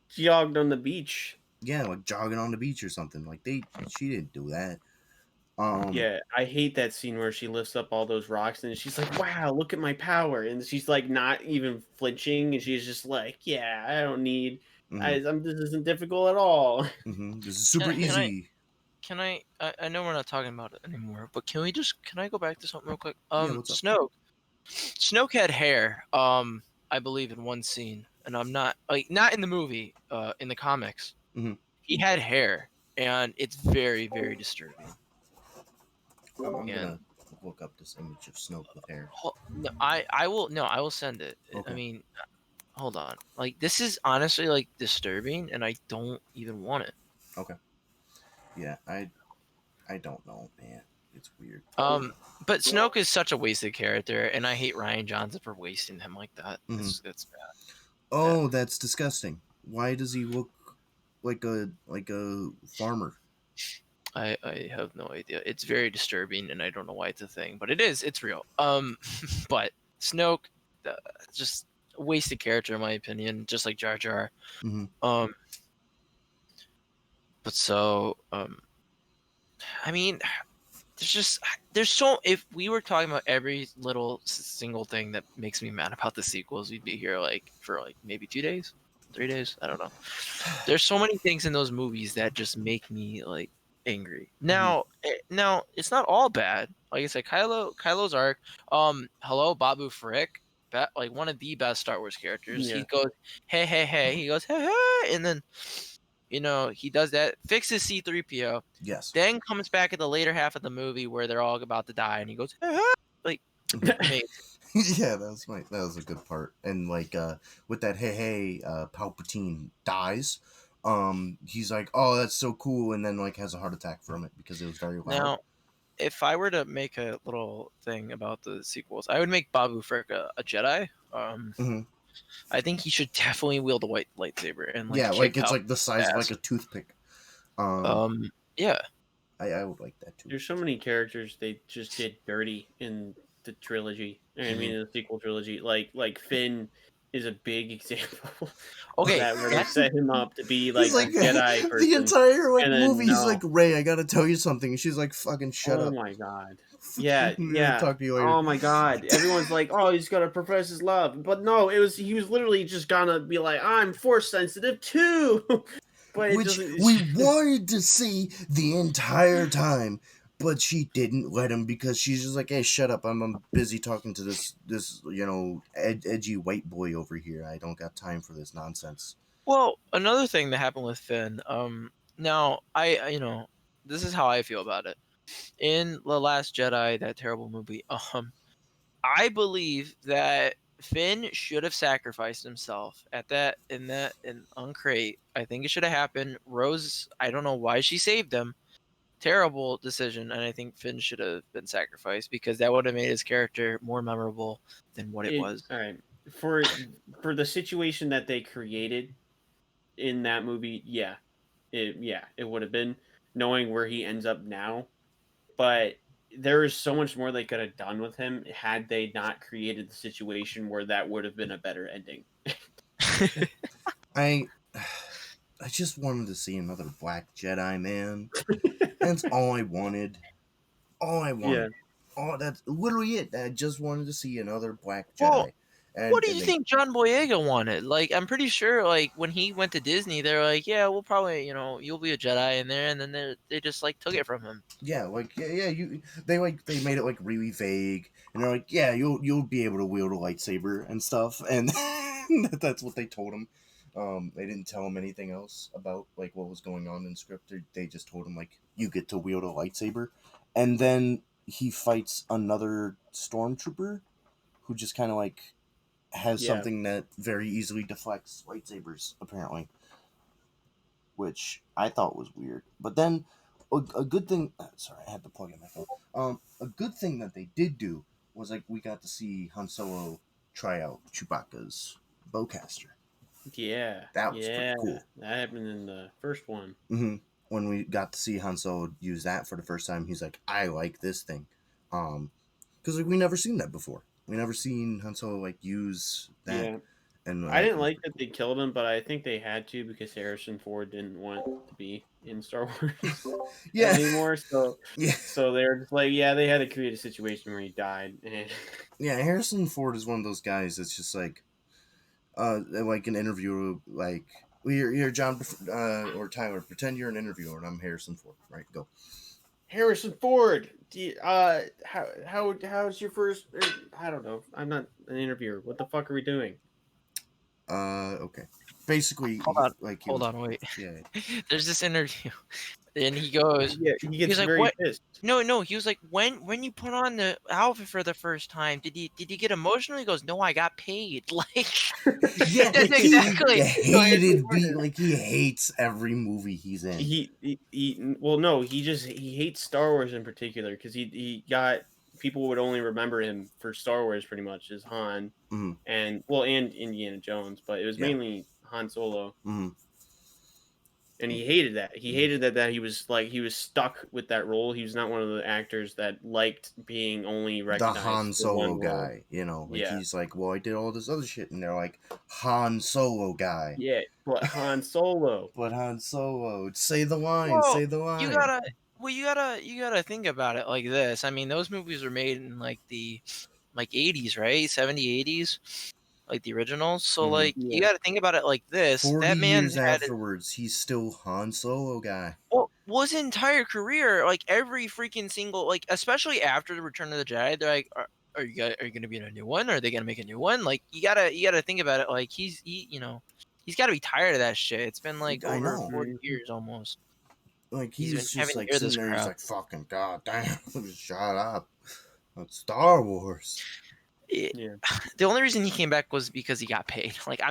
jogged on the beach. yeah, like jogging on the beach or something. Like she didn't do that. Yeah, I hate that scene where she lifts up all those rocks and she's like, "Wow, look at my power!" And she's like not even flinching, and she's just like, "Yeah, I don't need. Mm-hmm, This isn't difficult at all." mm-hmm. This is Can super I, can I, easy. can I know we're not talking about it anymore, but can I go back to something real quick? Yeah, what's up? Snoke had hair, I believe in one scene, and I'm not like not in the movie, in the comics. Mhm. He had hair, and it's very, very disturbing. I'm And gonna look up this image of Snoke with hair. no, I will send it. I Okay. mean, hold on. Like this is honestly like disturbing, and I don't even want it. Okay. Yeah, I don't know, man. It's weird. But Snoke is such a wasted character, and I hate Ryan Johnson for wasting him like that. It's bad. Oh, that's disgusting. Why does he look like a farmer? I have no idea. It's very disturbing, and I don't know why it's a thing, but it is. It's real. But Snoke, uh, just a wasted character in my opinion, just like Jar Jar. Mhm. But so I mean, there's so if we were talking about every little single thing that makes me mad about the sequels, we'd be here like for like maybe 2 days, 3 days. I don't know. There's so many things in those movies that just make me like angry. Now, now it's not all bad. Like I said, Kylo's arc. Hello, Babu Frick. Like one of the best Star Wars characters. Yeah. He goes, hey, hey, hey. He goes, hey, hey, and then he does that, fixes C-3PO, Yes. then comes back at the later half of the movie where they're all about to die, and he goes, hey, hey, like, amazing. Yeah, that was a good part. And like with that hey Palpatine dies. He's like, "Oh, that's so cool," and then like has a heart attack from it because it was very loud. Now, if I were to make a little thing about the sequels, I would make Babu Frick a Jedi. Mhm. I think he should definitely wield a white lightsaber and like Yeah, kick like it's Palpatine's like the size of ass. like a toothpick. Yeah. I would like that too. There's so many characters they just did dirty in the trilogy. I mean, in the sequel trilogy, like Finn is a big example Okay, of that, where they set him up to be like He's like a Jedi the person, entire like and then movie. He's no. like, "Ray, I gotta tell you something." And she's like, "Fucking shut Oh up." my god. Yeah, I'm gonna yeah. talk to you later. Oh my god. Everyone's like, "Oh, he's gonna profess his love," but no, he was literally just gonna be like, "I'm force sensitive too," but it Which doesn't. we wanted to see the entire time, but she didn't let him because she's just like, "Hey, shut up! I'm busy talking to this edgy white boy over here. I don't got time for this nonsense." Well, another thing that happened with Finn. Now I this is how I feel about it. in The Last Jedi, that terrible movie, I believe that Finn should have sacrificed himself at that in on Crate. I think it should have happened. Rose, I don't know why she saved him. Terrible decision, and I think Finn should have been sacrificed because that would have made his character more memorable than what it was. All right, for the situation that they created in that movie, it would have been knowing where he ends up now, but there is so much more they could have done with him had they not created the situation where that would have been a better ending. I just wanted to see another Black Jedi, man. That's all I wanted. All I wanted. Oh, that's literally it. I just wanted to see another Black Jedi. Well, what do you they- think John Boyega wanted? Like, I'm pretty sure, like, when he went to Disney, they're like, yeah, we'll probably, you'll be a Jedi in there, and then they just, like, took it from him. Yeah, they made it like really vague, and they're like, yeah, you'll be able to wield a lightsaber and stuff, and that's what they told him. They didn't tell him anything else about like what was going on in script. They just told him like you get to wield a lightsaber, and then he fights another stormtrooper who just kind of like has something that very easily deflects lightsabers, apparently, which I thought was weird. But then a good thing. Sorry, I had to plug in my phone. A good thing that they did do was like we got to see Han Solo try out Chewbacca's bowcaster. Yeah, That was pretty cool. That happened in the first one. Mm-hmm. When we got to see Han Solo use that for the first time, he's like, "I like this thing," because like we never seen that before. We never seen Han Solo like use that. Yeah. And I didn't like that they killed him, but I think they had to because Harrison Ford didn't want to be in Star Wars anymore. So so they're just like, yeah, they had to create a situation where he died. Yeah, Harrison Ford is one of those guys that's just like an interviewer, like you're John or Tyler. Pretend you're an interviewer, and I'm Harrison Ford. Right, go. Harrison Ford. How's your first? I don't know. I'm not an interviewer. What the fuck are we doing? Okay. Basically, Hold on, wait. Yeah. There's this interview, and he goes, he gets like, very what? pissed. No, he was like, when you put on the outfit for the first time, did you get emotional? He goes, no, I got paid. Like, yeah, that's exactly. He hates every movie he's in. He hates Star Wars in particular because he got people would only remember him for Star Wars pretty much as Han and Indiana Jones, but it was mainly Han Solo. And he hated that. He hated that he was stuck with that role. He was not one of the actors that liked being only recognized. The Han Solo guy, he's like, well, I did all this other shit, and they're like, Han Solo guy. Yeah, but Han Solo. Say the line. Well, say the line. You gotta think about it like this. I mean, those movies were made in like the 80s, right? 70s, 80s. Like the originals, so you got to think about it like this. 40 that man years afterwards, he's still Han Solo guy. Well, his entire career, like every freaking single, like especially after the Return of the Jedi, they're like, are you gonna be in a new one? Are they gonna make a new one? Like you gotta think about it. Like he's got to be tired of that shit. It's been like over 40 years almost. Like he's just like sitting there, he's like, fucking goddamn, shut up. It's Star Wars. The only reason he came back was because he got paid. Like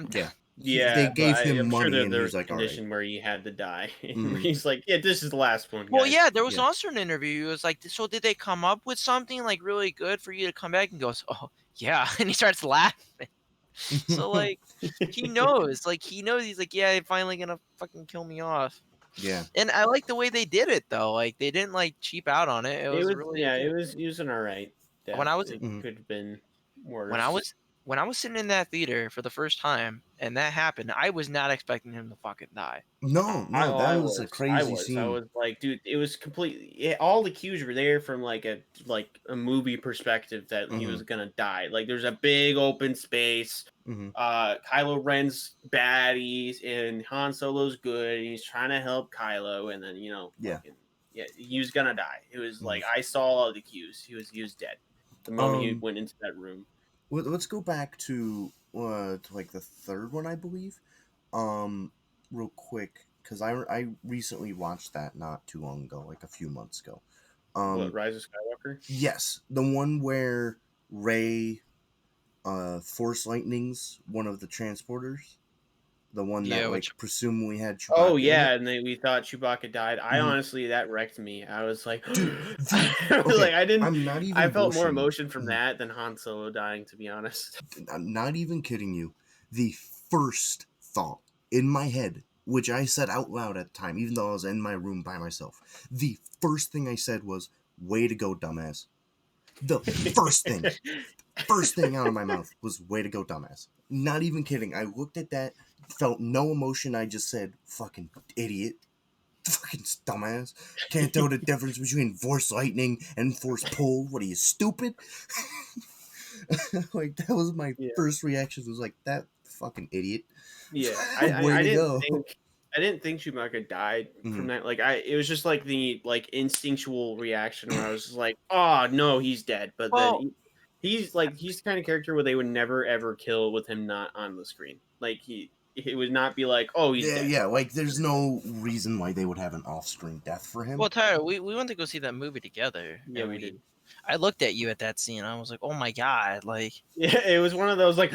they gave him money, and there he's like, a condition where he had to die. He's like, yeah, this is the last one. Guys. Well, yeah, there was also an interview. It was like, so did they come up with something like really good for you to come back? And goes, oh yeah, and he starts laughing. So like, he knows. He's like, yeah, they're finally gonna fucking kill me off. Yeah. And I like the way they did it though. Like they didn't like cheap out on it. It was really it was using all right. When I was it could have been worse. When I was sitting in that theater for the first time and that happened, I was not expecting him to fucking die. No, that was a crazy scene. I was like, dude, it was completely. All the cues were there from like a movie perspective that he was gonna die. Like there's a big open space. Kylo Ren's baddies and Han Solo's good. And he's trying to help Kylo, and then he was gonna die. It was like I saw all the cues. He was dead the moment he went into that room. Let's go back to like the third one, I believe, real quick, because I recently watched that not too long ago, like a few months ago. What, Rise of Skywalker? Yes, the one where Rey Force Lightnings one of the transporters, the one Yeah, that like which presumably had Chewbacca Oh in yeah, it. and we thought Chewbacca died. I Mhm. honestly, that wrecked me. I was like, Dude, I was okay, like, I didn't. I'm not I even felt more bullshitting. emotion from Mhm. that than Han Solo dying, to be honest. I'm not even kidding you. The first thought in my head, which I said out loud at the time, even though I was in my room by myself, the first thing I said was, "Way to go, dumbass." The first thing out of my mouth was, "Way to go, dumbass." Not even kidding. I looked at that, felt no emotion. I just said, "Fucking idiot." Fucking dumbass. Can't tell the difference between force lightning and force pull. What are you, stupid? Like, that was my Yeah. first reaction. Was like, that fucking idiot. Yeah, Way I to didn't go. think I didn't think Chewbacca died from Mhm. that. Like it was just like the like instinctual reaction where I was just like, oh no, he's dead. But then well, he's the kind of character where they would never ever kill with him not on the screen. Like he would not be like, oh, he's Yeah, dead. yeah, like, there's no reason why they would have an off-screen death for him. well, Tyler, we went to go see that movie together. Yeah, and we did. I looked at you at that scene. I was like, oh my god, like Yeah, it was one of those like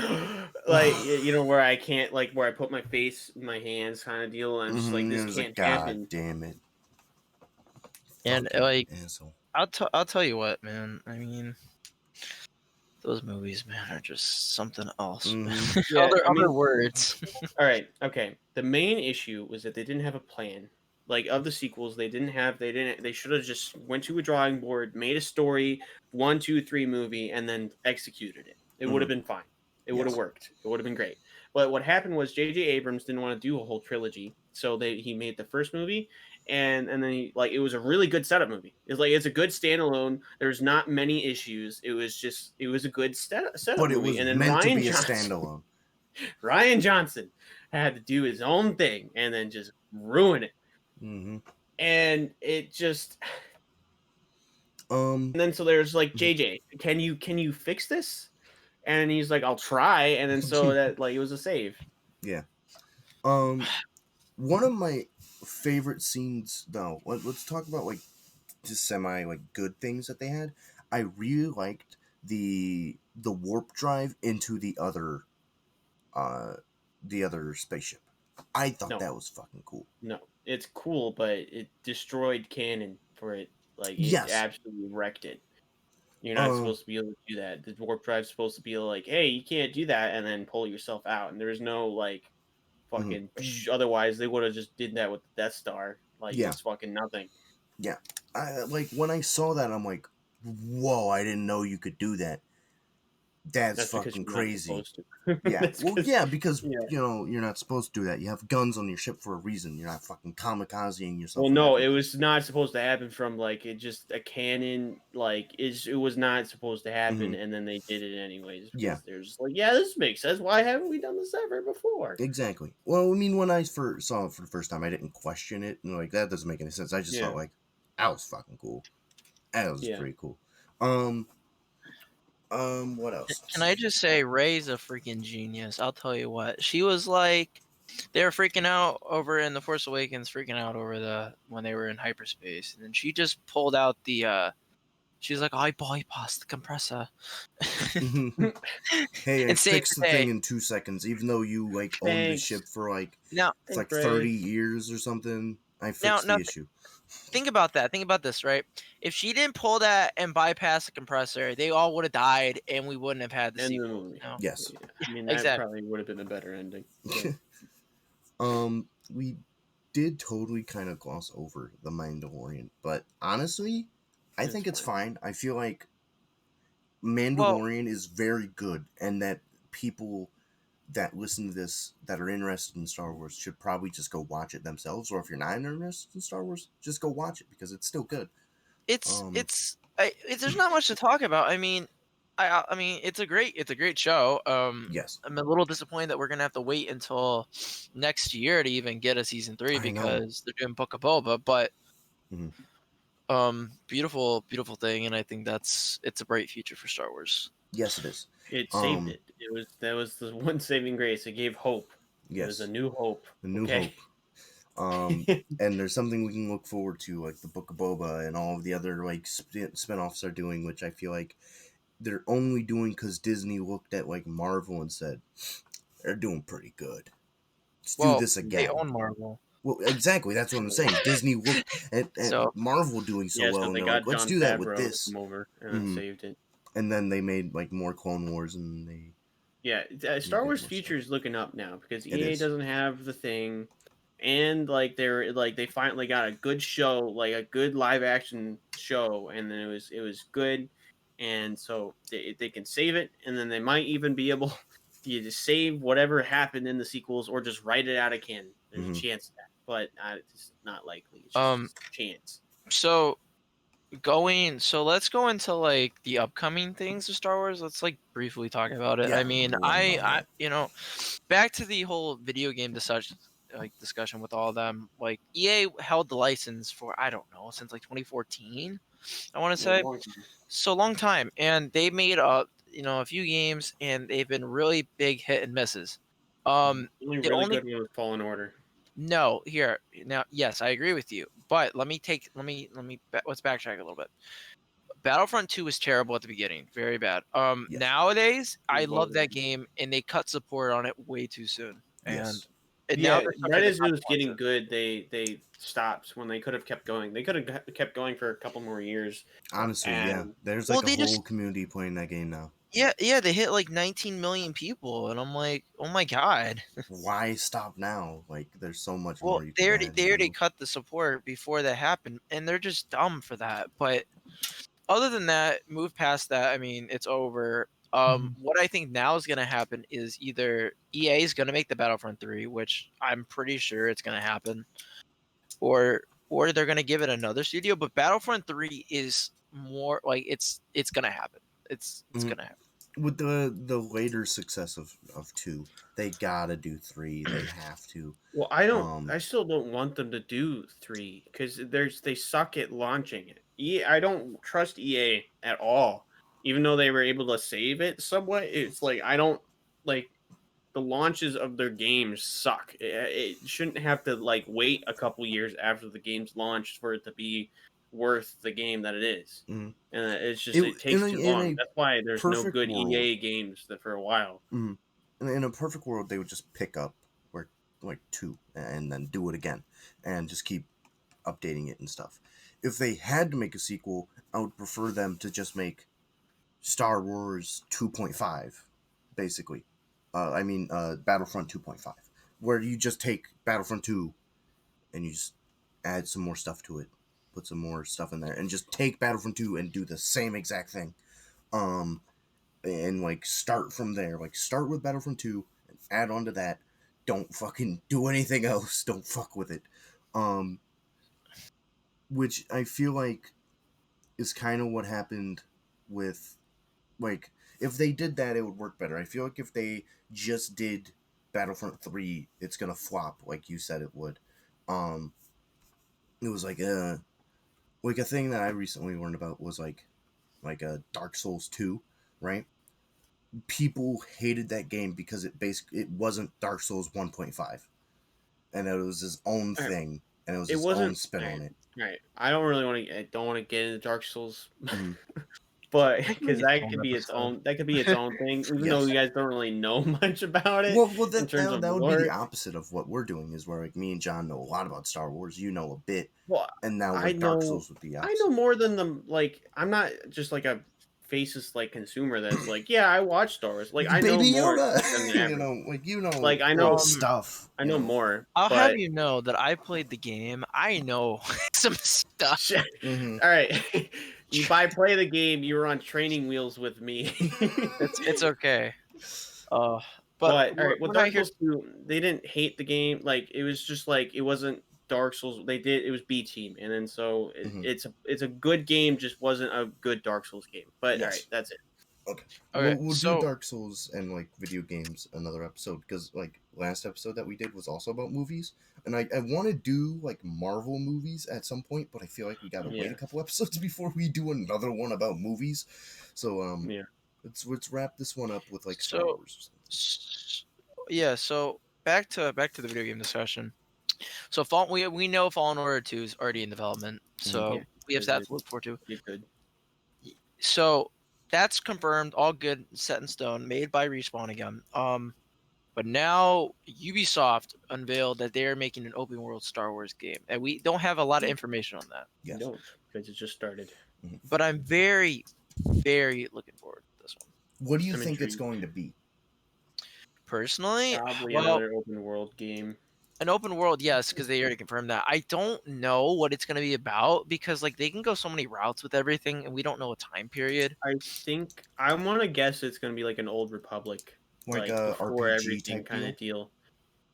where I can't like where I put my face in my hands kind of deal, and I'm just like, Mhm, this and it's like, can't God happen. damn it. and Fucking like asshole. I'll tell you what, man. I mean, those movies, man, are just something else. Mhm. Yeah, I Other mean, words. all right, okay. The main issue was that they didn't have a plan. Like of the sequels, they should have just went to a drawing board, made a story, 1, 2, 3 movie, and then executed it. It would have Mhm. been fine. It would have Yes. worked. It would have been great. But what happened was J.J. Abrams didn't want to do a whole trilogy, so he made the first movie, and then it was a really good setup movie. It's a good standalone. There's not many issues. It was a good setup But it movie, was and then meant to Ryan be a Johnson. standalone. Ryan Johnson had to do his own thing and then just ruin it. Mm-hmm. And it just Um, and then so there's like, JJ, can you fix this? And he's like, I'll try. And then so that like it was a save. yeah. One of my favorite scenes, though, let's talk about like just semi like good things that they had. I really liked the warp drive into the other spaceship. I thought No, that was fucking cool. no. It's cool, but it destroyed canon for it. Like it Yes. absolutely wrecked it. You're not supposed to be able to do that. The warp drive's supposed to be like, hey, you can't do that, and then pull yourself out. And there's no like fucking. Otherwise, they would have just did that with the Death Star. Like Yeah. it's fucking nothing. Yeah. I like when I saw that, I'm like, whoa! I didn't know you could do that. That's because fucking you're not crazy. supposed to. Yeah. That's Well, 'cause- yeah, because yeah. you're not supposed to do that. You have guns on your ship for a reason. You're not fucking kamikazing yourself. Well, and no, it everything. was not supposed to happen from like it just a canon. Like it was not supposed to happen, and then they did it anyways. Yeah. They're just like, yeah, this makes sense. Why haven't we done this ever before? Exactly. Well, I mean, when I first saw it for the first time, I didn't question it. And like, that doesn't make any sense. I just Yeah. thought like, that was fucking cool. That was Yeah. pretty cool. What else? Can I just say, Ray's a freaking genius. I'll tell you what. She was like, they were freaking out over in The Force Awakens, freaking out over when they were in hyperspace, and then she just pulled out she's like, I bypassed the compressor. Hey, I It's safe fixed to the thing say. in 2 seconds, even though you like owned the Thanks. ship for like Now, it's like Thanks, 30 Ray. years or something. I fixed now the issue. think about that. Think about this, right? If she didn't pull that and bypass the compressor, they all would have died, and we wouldn't have had the And the sequel. movie. No. Yes. I mean, that Exactly. probably would have been a better ending. Yeah. We did totally kind of gloss over the Mandalorian, but honestly, I It's think it's fine. fine. I feel like Mandalorian is very good, and that people that listen to this that are interested in Star Wars should probably just go watch it themselves. Or if you're not interested in Star Wars, just go watch it because it's still good. There's not much to talk about. I mean, I mean, it's a great show. Yes, I'm a little disappointed that we're gonna have to wait until next year to even get a season 3 I know. because they're doing Book of Boba. But Mhm. beautiful thing, and I think it's a bright future for Star Wars. Yes, it is. It saved it. That was the one saving grace. It gave hope. Yes, It was a new hope. a new okay? hope. And there's something we can look forward to, like the Book of Boba and all of the other like spin-offs are doing, which I feel like they're only doing because Disney looked at like Marvel and said they're doing pretty good. Let's do Well, this they again. own Marvel, Well, exactly. That's what I'm saying. Disney looked at so Marvel doing so Yeah, well, so and they they're like, got let's John do that with Favreau to this. come over and Mhm. saved it. And then they made like more Clone Wars, and they Yeah, Star did Wars more future is looking up now because It EA is. doesn't have the thing, and like they're like they finally got a good show, like a good live action show, and then it was good, and so they can save it, and then they might even be able to just save whatever happened in the sequels or just write it out of canon. There's a Mhm. chance of that, but it's not likely. It's um, just a chance. so let's go into like the upcoming things of Star Wars. Let's like briefly talk about it. Yeah, I mean, we'll run down that. you know, back to the whole video game discussion with all of them. Like EA held the license for I don't know since like 2014. I want to say so long time, and they made a few games, and they've been really big hit and misses. The only The really only good one was Fallen Order. no here now, yes, I agree with you, but let's backtrack a little bit. Battlefront 2 was terrible at the beginning, very bad. Yes. Nowadays, I It love wasn't. that game, and they cut support on it way too soon. Yes. And now Yeah, they're stuck right at the as it top was of getting it. good, they stopped when they could have kept going. They could have kept going for a couple more years. Honestly, yeah. And There's Well, like a they whole just community playing that game now. yeah, they hit like 19 million people, and I'm like, oh my god. Why stop now? Like, there's so much Well, more you can add. they already cut the support before that happened, and they're just dumb for that. But other than that, move past that. I mean, it's over. What I think now is going to happen is either EA is going to make the Battlefront 3, which I'm pretty sure it's going to happen, or they're going to give it another studio. But Battlefront 3 is more like it's going to happen. It's Mhm. going to happen. With the later success of 2, they gotta do 3. They have to. well, I still don't want them to do 3 because they suck at launching it. I don't trust EA at all. Even though they were able to save it somewhat, it's like I don't like the launches of their games suck. It shouldn't have to like wait a couple years after the game's launched for it to be worth the game that it is. Mhm. And it's just it takes too In long. a That's why there's no perfect good world, EA games that for a while. in a perfect world, they would just pick up where like 2 and then do it again, and just keep updating it and stuff. If they had to make a sequel, I would prefer them to just make Star Wars 2.5, basically. Battlefront 2.5, where you just take Battlefront 2 and you just add some more stuff to it, put some more stuff in there, and just take Battlefront 2 and do the same exact thing. Um, and like start from there. Like start with Battlefront 2 and add on to that. Don't fucking do anything else. Don't fuck with it. Um, which I feel like is kind of what happened with like if they did that, it would work better. I feel like if they just did Battlefront 3, it's gonna flop like you said it would. It was like a thing that I recently learned about was like a Dark Souls 2, right? People hated that game because it wasn't Dark Souls 1.5, and it was his own All right, thing, and it was it his own wasn't spin all on right. it. All right. I don't really want to. I don't want to get into Dark Souls, Mhm. but That can be because its that own could be its episode. own. That could be its own thing. Even though Yes. you guys don't really know much about it Well, in terms of that would be the lore. opposite of what we're doing. Is where like me and John know a lot about Star Wars. You know a bit, Well, and now I like Dark know. Souls would be the I know opposite. more than the like. I'm not just like a faceless like consumer that's like, yeah, I watch Star Wars. Like I know Baby more Yoda, than the you average. know, like Like I old know. stuff. I you know know. more, I'll have but you know that I played the game. I know some stuff. shit. Mm-hmm. All right. You by play the game, you were on training wheels with me. It's okay. But But all right, well, we're not Dark here. Souls 2, they didn't hate the game. Like it was just like it wasn't Dark Souls. It was B Team, and then so Mm-hmm. it's a good game, just wasn't a good Dark Souls game. But all right, Yes. that's it. Okay. Okay, We'll do so Dark Souls and like video games another episode because like last episode that we did was also about movies, and I want to do like Marvel movies at some point, but I feel like we gotta wait Yeah. a couple episodes before we do another one about movies. So Yeah. let's wrap this one up with like Star so Wars. Or something. yeah, so back to the video game discussion. So we know Fallen Order 2 is already in development, so Yeah, we have it- that it- to look forward to. It could. So that's confirmed, all good, set in stone, made by Respawn again. But now Ubisoft unveiled that they are making an open world Star Wars game, and we don't have a lot of information on that. You Yes. don't, because it just started. But I'm very, very looking forward to this one. What do you I'm think it's intrigued. going to be? Personally, Probably well, another open world game. an open world, yes, because they already confirmed that. I don't know what it's going to be about because like they can go so many routes with everything, and we don't know a time period. I think I want to guess it's gonna be like an Old Republic, Like like a before RPG everything type kind deal? of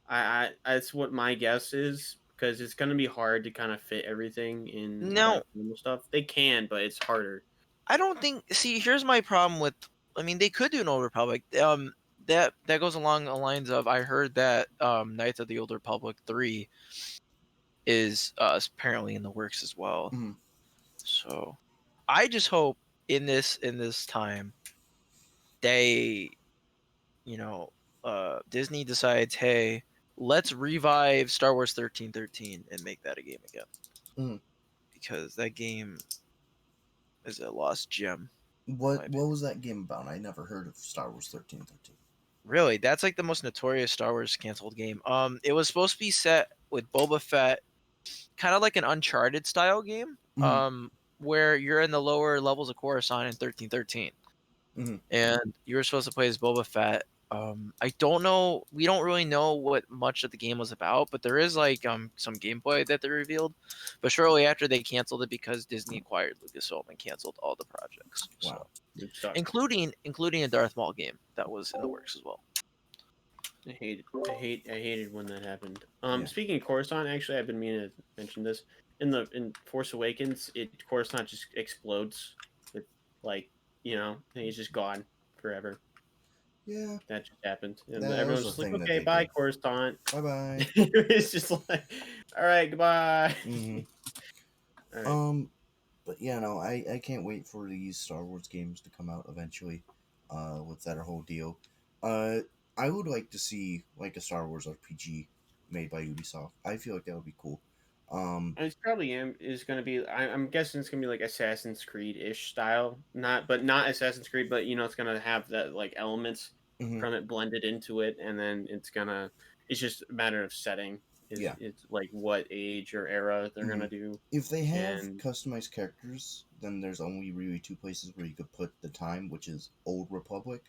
deal. That's what my guess is because it's gonna be hard to kind of fit everything in No. like, normal stuff. They can, but it's harder. I don't think. See, here's my problem with. I mean, they could do an Old Republic. That goes along the lines of I heard that Knights of the Old Republic 3 is apparently in the works as well. Mhm. So, I just hope in this time they, Disney decides, hey, let's revive Star Wars 1313 and make that a game again. Mhm. Because that game is a lost gem. What was that game about? I never heard of Star Wars 1313. Really, that's like the most notorious Star Wars canceled game. It was supposed to be set with Boba Fett, kind of like an Uncharted style game. Mhm. Where you're in the lower levels of Coruscant in 1313, Mhm. and you were supposed to play as Boba Fett. I don't know. We don't really know what much of the game was about, but there is like some gameplay that they revealed. But shortly after, they canceled it because Disney acquired Lucasfilm and canceled all the projects. Wow. It sucks. Including a Darth Maul game that was in the works as well. I hated when that happened. Yeah. Speaking of Coruscant, actually, I've been meaning to mention this in Force Awakens. Coruscant just explodes. With like he's just gone forever. Yeah. That just happened, and That everyone's was a just like, thing that "Okay, they bye, did. Coruscant." Bye bye. It's just like, "All right, goodbye." Mhm. All right. But yeah, no, I can't wait for these Star Wars games to come out eventually. With that whole deal. I would like to see like a Star Wars RPG made by Ubisoft. I feel like that would be cool. It's probably is going to be. I'm guessing it's going to be like Assassin's Creed ish style, not Assassin's Creed, but it's going to have that like elements Mhm. from it blended into it, and then it's just a matter of setting. Yeah. It's like what age or era they're Mhm. gonna do. If they have And- customized characters, then there's only really two places where you could put the time, which is Old Republic,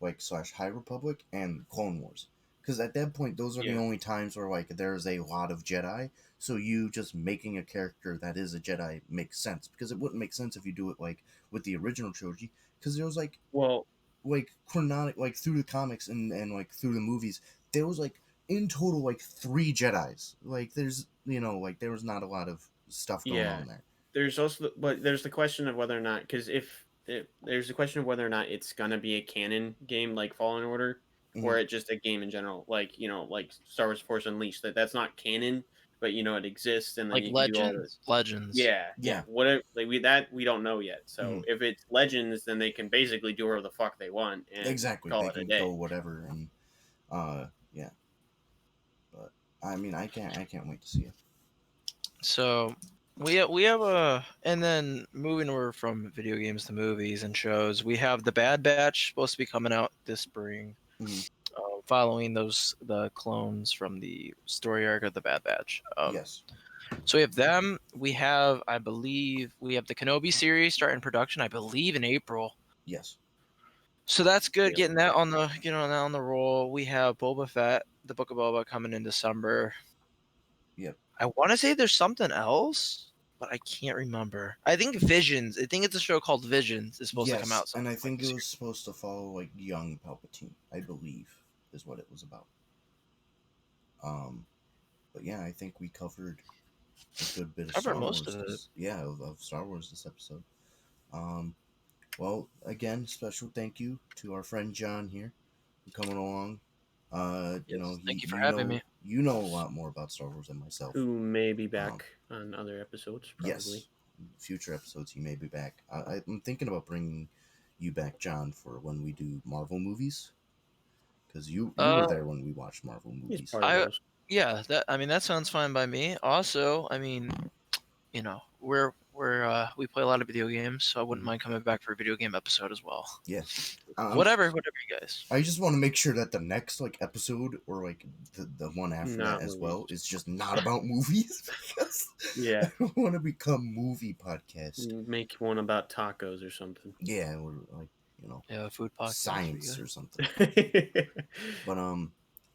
like / High Republic, and Clone Wars. Because at that point, those are the Yeah. only times where like there's a lot of Jedi. So you just making a character that is a Jedi makes sense. Because it wouldn't make sense if you do it like with the original trilogy. Because there was like Well, chronologic, like through the comics and like through the movies, there was like in total like 3 Jedis. Like there's like there was not a lot of stuff going Yeah. on there. there's also but there's the question of whether or not there's the question of whether or not it's gonna be a canon game like Fallen Order, or Mhm. it just a game in general, like like Star Wars Force Unleashed. That's not canon, but it exists, and then Like you can do all this. Legends. Yeah, Yeah. Whatever, like we don't know yet. So Mhm. if it's Legends, then they can basically do whatever the fuck they want and Exactly. call They it a can day. go whatever and yeah. But I mean I can't wait to see it. So we have a, and then moving over from video games to movies and shows, we have The Bad Batch supposed to be coming out this spring, Mhm. following the clones from the story arc of The Bad Batch. Yes. So we have them. I believe we have the Kenobi series starting production, I believe, in April. Yes. So that's good, Yeah. getting that on the roll. We have Boba Fett, the Book of Boba, coming in December. Yep. I want to say there's something else, but I can't remember. I think Visions. I think it's a show called Visions is supposed to come out. And I sometime think this it year. was supposed to follow like young Palpatine, I believe, is what it was about. But yeah, I think we covered a good bit of Covered Star most Wars. of it. Of Star Wars this episode. Well, again, special thank you to our friend John here for coming along. Yes, thank you for having me. You know a lot more about Star Wars than myself. Who may be back on other episodes? Probably. Yes, future episodes he may be back. I'm thinking about bringing you back, John, for when we do Marvel movies, because you were there when we watched Marvel He's movies. part of those. Yeah, that sounds fine by me. Also, I mean, you know, we play a lot of video games, so I wouldn't Mhm. mind coming back for a video game episode as well. Yeah. I'm, Whatever you guys. I just want to make sure that the next like episode or like the one after Not that as well movies. is just not about movies because Yeah. I don't want to become movie podcast. Make one about tacos or something. Yeah, or like Yeah, food podcast. science for you or something. But all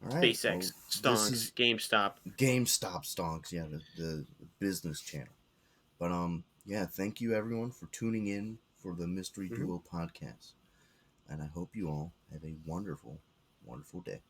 right. SpaceX, Well, this is Stonks, GameStop. GameStop Stonks. Yeah, the business channel. But yeah, thank you everyone for tuning in for the Mystery Mhm. Duo podcast, and I hope you all have a wonderful, wonderful day.